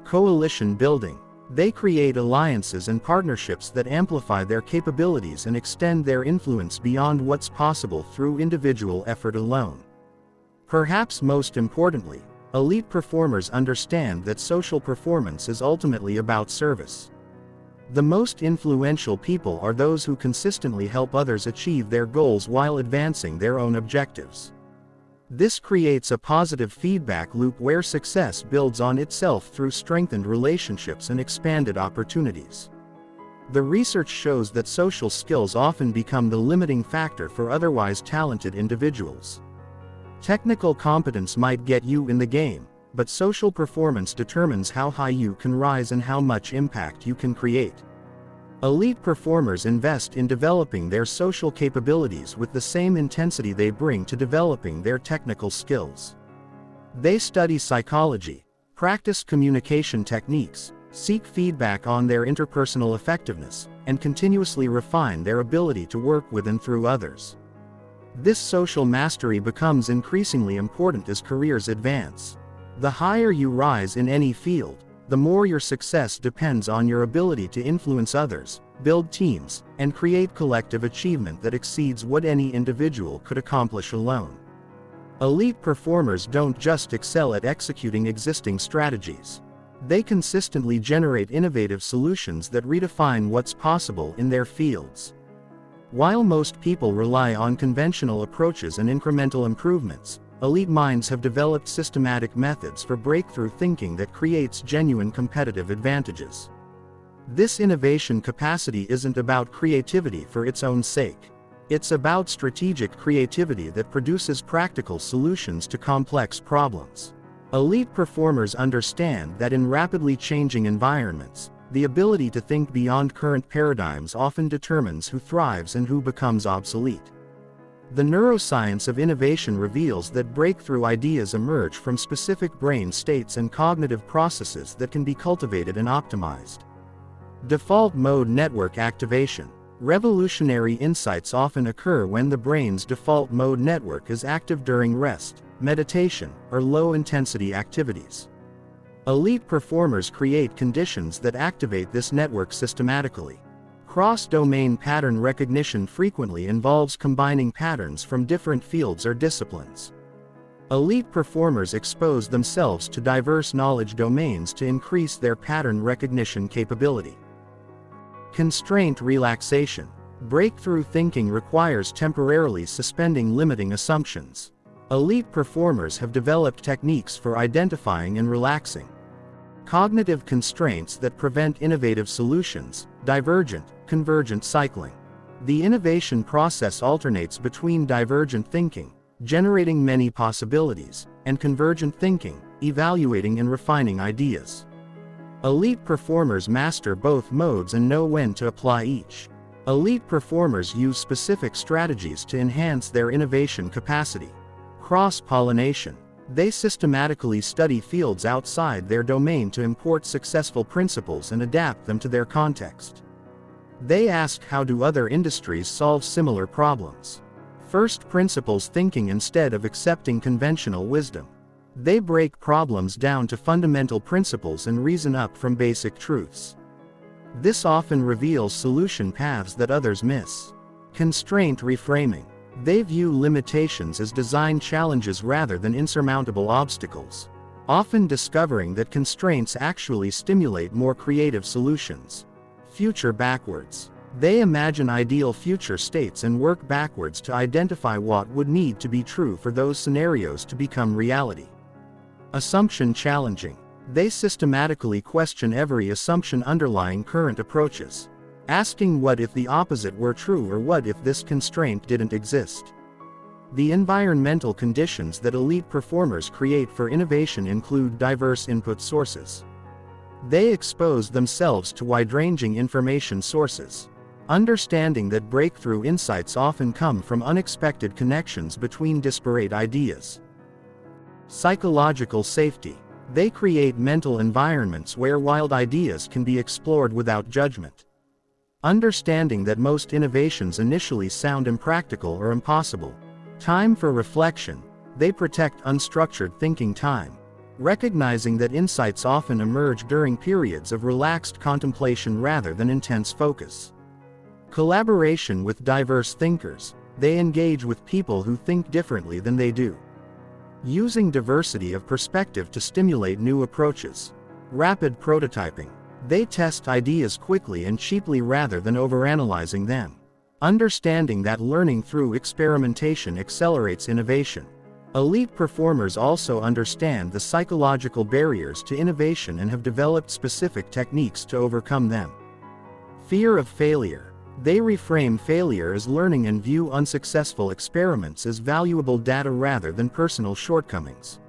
Coalition building. They create alliances and partnerships that amplify their capabilities and extend their influence beyond what's possible through individual effort alone. Perhaps most importantly, elite performers understand that social performance is ultimately about service. The most influential people are those who consistently help others achieve their goals while advancing their own objectives. This creates a positive feedback loop where success builds on itself through strengthened relationships and expanded opportunities. The research shows that social skills often become the limiting factor for otherwise talented individuals. Technical competence might get you in the game, but social performance determines how high you can rise and how much impact you can create. Elite performers invest in developing their social capabilities with the same intensity they bring to developing their technical skills. They study psychology, practice communication techniques, seek feedback on their interpersonal effectiveness, and continuously refine their ability to work with and through others. This social mastery becomes increasingly important as careers advance. The higher you rise in any field, the more your success depends on your ability to influence others, build teams, and create collective achievement that exceeds what any individual could accomplish alone. Elite performers don't just excel at executing existing strategies. They consistently generate innovative solutions that redefine what's possible in their fields. While most people rely on conventional approaches and incremental improvements, elite minds have developed systematic methods for breakthrough thinking that creates genuine competitive advantages. This innovation capacity isn't about creativity for its own sake. It's about strategic creativity that produces practical solutions to complex problems. Elite performers understand that in rapidly changing environments, the ability to think beyond current paradigms often determines who thrives and who becomes obsolete. The neuroscience of innovation reveals that breakthrough ideas emerge from specific brain states and cognitive processes that can be cultivated and optimized. Default mode network activation. Revolutionary insights often occur when the brain's default mode network is active during rest, meditation, or low-intensity activities. Elite performers create conditions that activate this network systematically. Cross-domain pattern recognition frequently involves combining patterns from different fields or disciplines. Elite performers expose themselves to diverse knowledge domains to increase their pattern recognition capability. Constraint relaxation. Breakthrough thinking requires temporarily suspending limiting assumptions. Elite performers have developed techniques for identifying and relaxing cognitive constraints that prevent innovative solutions, divergent, convergent cycling. The innovation process alternates between divergent thinking, generating many possibilities, and convergent thinking, evaluating and refining ideas. Elite performers master both modes and know when to apply each. Elite performers use specific strategies to enhance their innovation capacity. Cross-pollination. They systematically study fields outside their domain to import successful principles and adapt them to their context. They ask, how do other industries solve similar problems? First principles thinking instead of accepting conventional wisdom. They break problems down to fundamental principles and reason up from basic truths. This often reveals solution paths that others miss. Constraint reframing. They view limitations as design challenges rather than insurmountable obstacles, often discovering that constraints actually stimulate more creative solutions. Future backwards. They imagine ideal future states and work backwards to identify what would need to be true for those scenarios to become reality. Assumption challenging. They systematically question every assumption underlying current approaches, asking what if the opposite were true, or what if this constraint didn't exist. The environmental conditions that elite performers create for innovation include diverse input sources. They expose themselves to wide-ranging information sources, understanding that breakthrough insights often come from unexpected connections between disparate ideas. Psychological safety. They create mental environments where wild ideas can be explored without judgment. Understanding that most innovations initially sound impractical or impossible. Time for reflection. They protect unstructured thinking time, recognizing that insights often emerge during periods of relaxed contemplation rather than intense focus. Collaboration with diverse thinkers. They engage with people who think differently than they do, using diversity of perspective to stimulate new approaches. Rapid prototyping. They test ideas quickly and cheaply rather than overanalyzing them, understanding that learning through experimentation accelerates innovation. Elite performers also understand the psychological barriers to innovation and have developed specific techniques to overcome them. Fear of failure. They reframe failure as learning and view unsuccessful experiments as valuable data rather than personal shortcomings.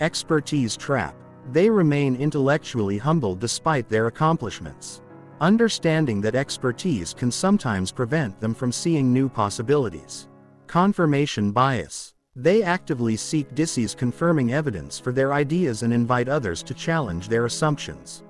Expertise trap. They remain intellectually humble despite their accomplishments. Understanding that expertise can sometimes prevent them from seeing new possibilities. Confirmation bias. They actively seek disease confirming evidence for their ideas and invite others to challenge their assumptions.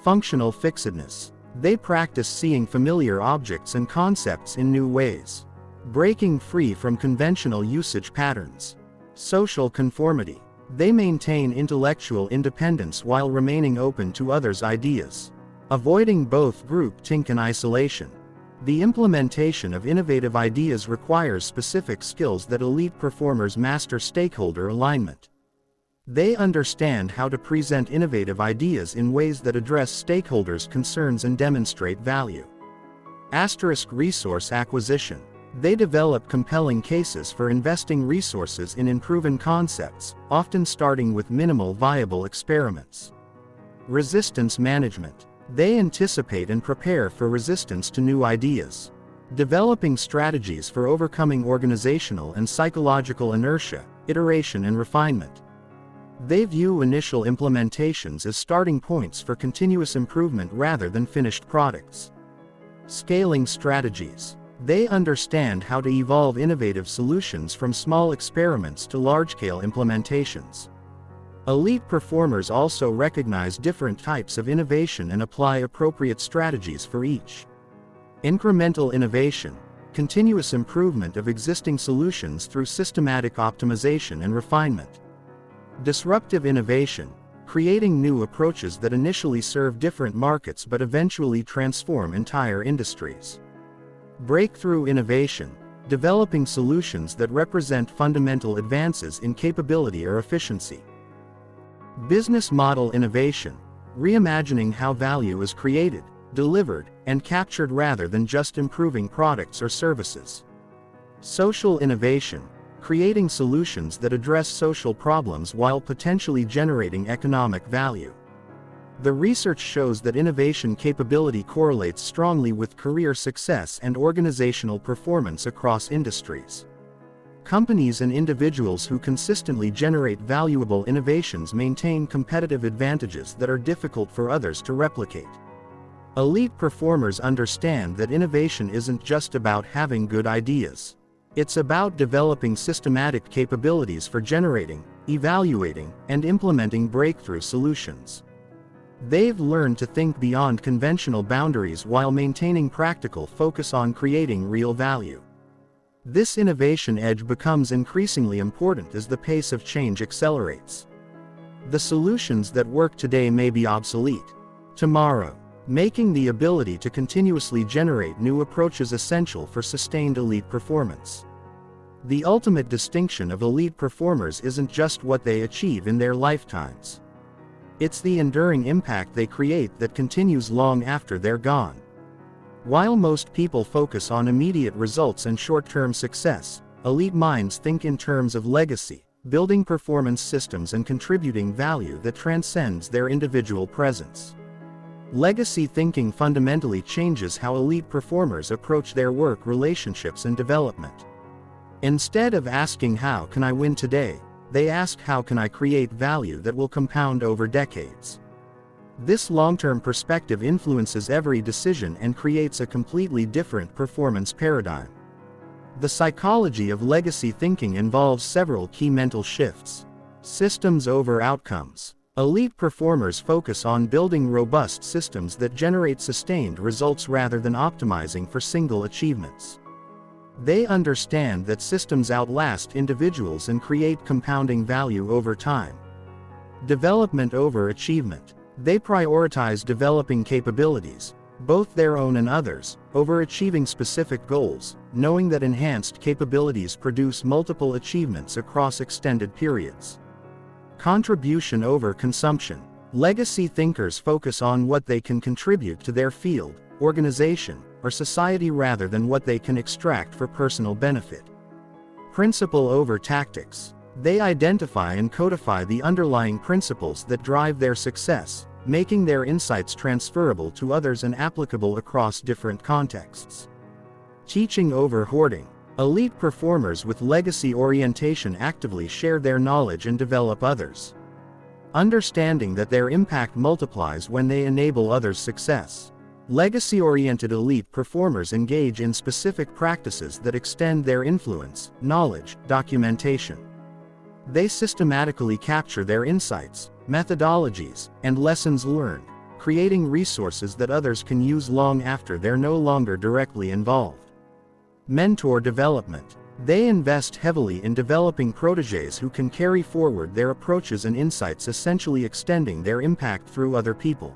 Functional fixedness. They practice seeing familiar objects and concepts in new ways. Breaking free from conventional usage patterns. Social conformity. They maintain intellectual independence while remaining open to others' ideas. Avoiding both groupthink and isolation. The implementation of innovative ideas requires specific skills that elite performers master: stakeholder alignment. They understand how to present innovative ideas in ways that address stakeholders' concerns and demonstrate value. Resource acquisition. They develop compelling cases for investing resources in unproven concepts, often starting with minimal viable experiments. Resistance management. They anticipate and prepare for resistance to new ideas. Developing strategies for overcoming organizational and psychological inertia, iteration and refinement. They view initial implementations as starting points for continuous improvement rather than finished products. Scaling strategies. They understand how to evolve innovative solutions from small experiments to large-scale implementations. Elite performers also recognize different types of innovation and apply appropriate strategies for each. Incremental innovation. Continuous improvement of existing solutions through systematic optimization and refinement. Disruptive innovation. Creating new approaches that initially serve different markets but eventually transform entire industries. Breakthrough innovation. Developing solutions that represent fundamental advances in capability or efficiency. Business model innovation. Reimagining how value is created, delivered, and captured rather than just improving products or services. Social innovation. Creating solutions that address social problems while potentially generating economic value. The research shows that innovation capability correlates strongly with career success and organizational performance across industries. Companies and individuals who consistently generate valuable innovations maintain competitive advantages that are difficult for others to replicate. Elite performers understand that innovation isn't just about having good ideas. It's about developing systematic capabilities for generating, evaluating, and implementing breakthrough solutions. They've learned to think beyond conventional boundaries while maintaining practical focus on creating real value. This innovation edge becomes increasingly important as the pace of change accelerates. The solutions that work today may be obsolete tomorrow, making the ability to continuously generate new approaches essential for sustained elite performance. The ultimate distinction of elite performers isn't just what they achieve in their lifetimes. It's the enduring impact they create that continues long after they're gone. While most people focus on immediate results and short-term success, elite minds think in terms of legacy, building performance systems and contributing value that transcends their individual presence. Legacy thinking fundamentally changes how elite performers approach their work, relationships, and development. Instead of asking "How can I win today?" they ask "How can I create value that will compound over decades?" This long-term perspective influences every decision and creates a completely different performance paradigm. The psychology of legacy thinking involves several key mental shifts. Systems over outcomes. Elite performers focus on building robust systems that generate sustained results rather than optimizing for single achievements. They understand that systems outlast individuals and create compounding value over time. Development over achievement. They prioritize developing capabilities, both their own and others, over achieving specific goals, knowing that enhanced capabilities produce multiple achievements across extended periods. Contribution over consumption. Legacy thinkers focus on what they can contribute to their field, organization, or society rather than what they can extract for personal benefit. Principle over tactics. They identify and codify the underlying principles that drive their success, making their insights transferable to others and applicable across different contexts. Teaching over hoarding. Elite performers with legacy orientation actively share their knowledge and develop others, understanding that their impact multiplies when they enable others' success. Legacy-oriented elite performers engage in specific practices that extend their influence, knowledge, documentation. They systematically capture their insights, methodologies, and lessons learned, creating resources that others can use long after they're no longer directly involved. Mentor development. They invest heavily in developing protégés who can carry forward their approaches and insights, essentially extending their impact through other people.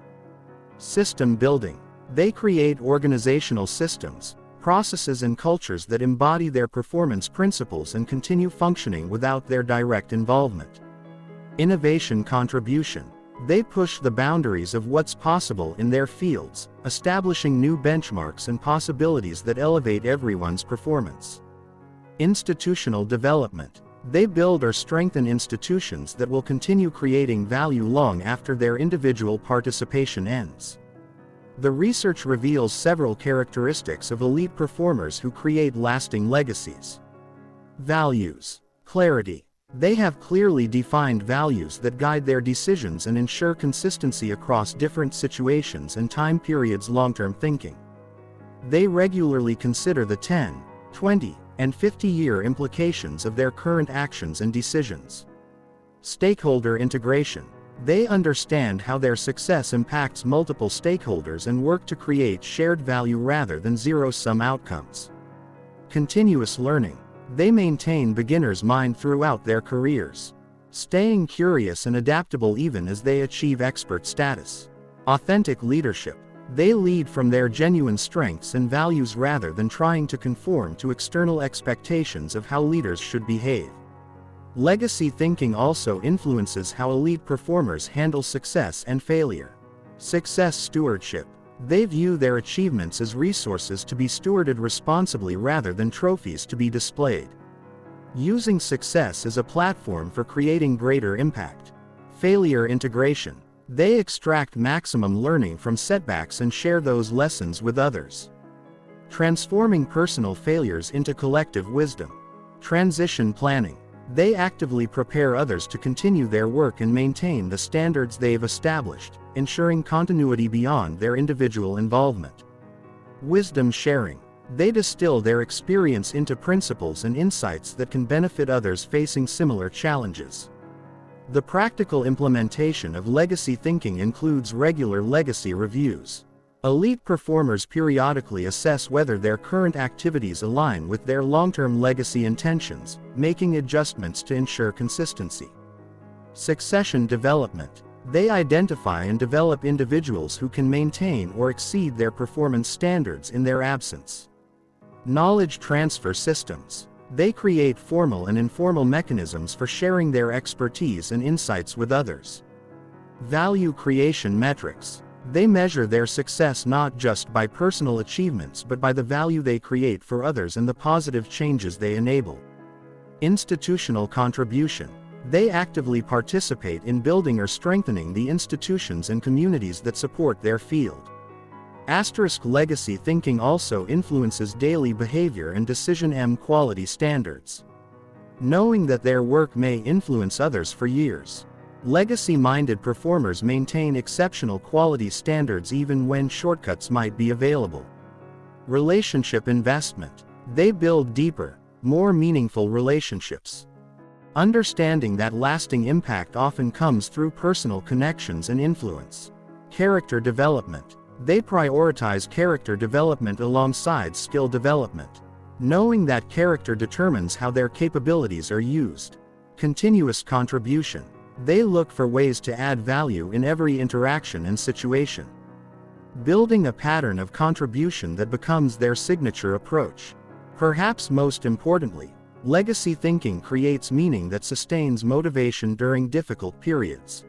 System building. They create organizational systems, processes and cultures that embody their performance principles and continue functioning without their direct involvement. Innovation contribution. They push the boundaries of what's possible in their fields, establishing new benchmarks and possibilities that elevate everyone's performance. Institutional development. They build or strengthen institutions that will continue creating value long after their individual participation ends. The research reveals several characteristics of elite performers who create lasting legacies. Values. Clarity. They have clearly defined values that guide their decisions and ensure consistency across different situations and time periods. Long-term thinking. They regularly consider the 10, 20, and 50-year implications of their current actions and decisions. Stakeholder integration. They understand how their success impacts multiple stakeholders and work to create shared value rather than zero-sum outcomes. Continuous learning. They maintain beginner's mind throughout their careers, staying curious and adaptable even as they achieve expert status. Authentic leadership. They lead from their genuine strengths and values rather than trying to conform to external expectations of how leaders should behave. Legacy thinking also influences how elite performers handle success and failure. Success stewardship. They view their achievements as resources to be stewarded responsibly rather than trophies to be displayed. Using success as a platform for creating greater impact. Failure integration. They extract maximum learning from setbacks and share those lessons with others, transforming personal failures into collective wisdom. Transition planning. They actively prepare others to continue their work and maintain the standards they've established, ensuring continuity beyond their individual involvement. Wisdom sharing. They distill their experience into principles and insights that can benefit others facing similar challenges. The practical implementation of legacy thinking includes regular legacy reviews. Elite performers periodically assess whether their current activities align with their long-term legacy intentions, making adjustments to ensure consistency. Succession development. They identify and develop individuals who can maintain or exceed their performance standards in their absence. Knowledge transfer systems. They create formal and informal mechanisms for sharing their expertise and insights with others. Value creation metrics. They measure their success not just by personal achievements but by the value they create for others and the positive changes they enable. Institutional contribution. They actively participate in building or strengthening the institutions and communities that support their field. Legacy thinking also influences daily behavior and decision quality standards. Knowing that their work may influence others for years. Legacy-minded performers maintain exceptional quality standards even when shortcuts might be available. Relationship investment. They build deeper, more meaningful relationships, understanding that lasting impact often comes through personal connections and influence. Character development. They prioritize character development alongside skill development, knowing that character determines how their capabilities are used. Continuous contribution. They look for ways to add value in every interaction and situation, building a pattern of contribution that becomes their signature approach. Perhaps most importantly, legacy thinking creates meaning that sustains motivation during difficult periods.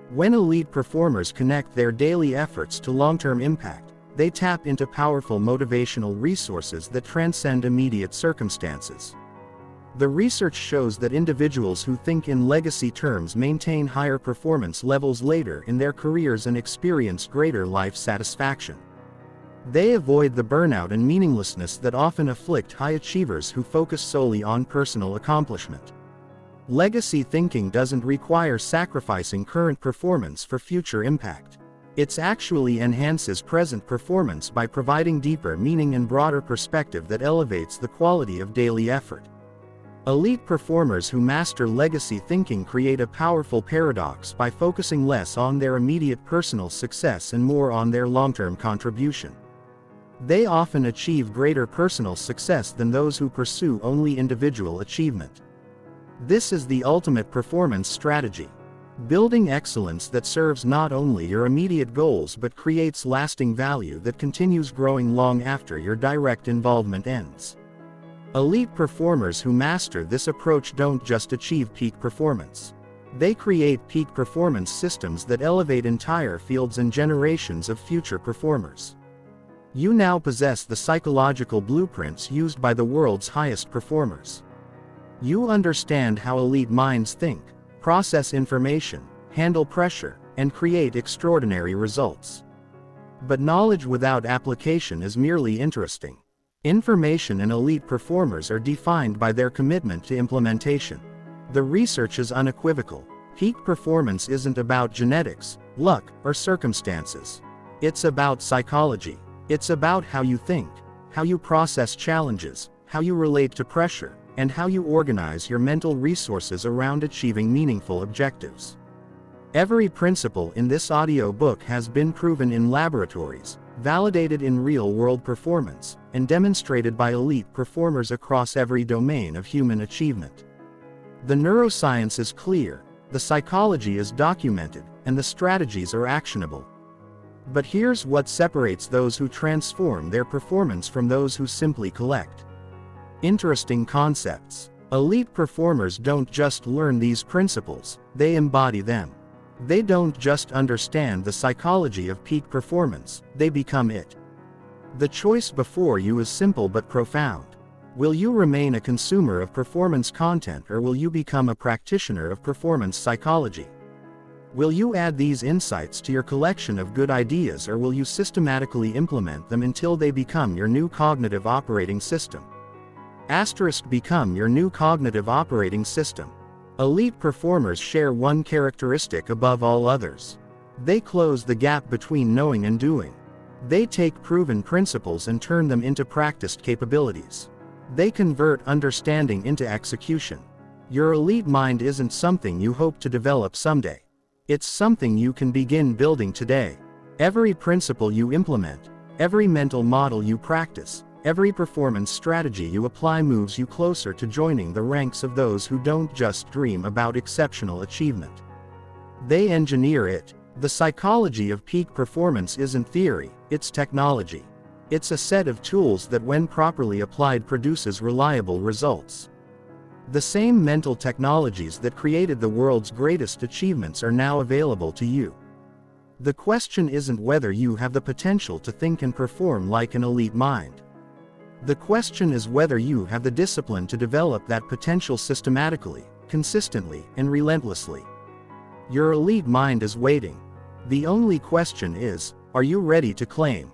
When elite performers connect their daily efforts to long-term impact, they tap into powerful motivational resources that transcend immediate circumstances. The research shows that individuals who think in legacy terms maintain higher performance levels later in their careers and experience greater life satisfaction. They avoid the burnout and meaninglessness that often afflict high achievers who focus solely on personal accomplishment. Legacy thinking doesn't require sacrificing current performance for future impact. It actually enhances present performance by providing deeper meaning and broader perspective that elevates the quality of daily effort. Elite performers who master legacy thinking create a powerful paradox by focusing less on their immediate personal success and more on their long-term contribution. They often achieve greater personal success than those who pursue only individual achievement. This is the ultimate performance strategy. Building excellence that serves not only your immediate goals but creates lasting value that continues growing long after your direct involvement ends. Elite performers who master this approach don't just achieve peak performance. They create peak performance systems that elevate entire fields and generations of future performers. You now possess the psychological blueprints used by the world's highest performers. You understand how elite minds think, process information, handle pressure, and create extraordinary results. But knowledge without application is merely interesting. Information and elite performers are defined by their commitment to implementation. The research is unequivocal. Peak performance isn't about genetics, luck, or circumstances. It's about psychology. It's about how you think, how you process challenges, how you relate to pressure, and how you organize your mental resources around achieving meaningful objectives. Every principle in this audio book has been proven in laboratories, validated in real-world performance, and demonstrated by elite performers across every domain of human achievement. The neuroscience is clear, the psychology is documented, and the strategies are actionable. But here's what separates those who transform their performance from those who simply collect. Interesting concepts. Elite performers don't just learn these principles, they embody them. They don't just understand the psychology of peak performance, they become it. The choice before you is simple but profound. Will you remain a consumer of performance content or will you become a practitioner of performance psychology? Will you add these insights to your collection of good ideas or will you systematically implement them until they become your new cognitive operating system? Become your new cognitive operating system. Elite performers share one characteristic above all others. They close the gap between knowing and doing. They take proven principles and turn them into practiced capabilities. They convert understanding into execution. Your elite mind isn't something you hope to develop someday. It's something you can begin building today. Every principle you implement, every mental model you practice, every performance strategy you apply moves you closer to joining the ranks of those who don't just dream about exceptional achievement. They engineer it. The psychology of peak performance isn't theory, it's technology. It's a set of tools that when properly applied produces reliable results. The same mental technologies that created the world's greatest achievements are now available to you. The question isn't whether you have the potential to think and perform like an elite mind. The question is whether you have the discipline to develop that potential systematically, consistently, and relentlessly. Your elite mind is waiting. The only question is, are you ready to claim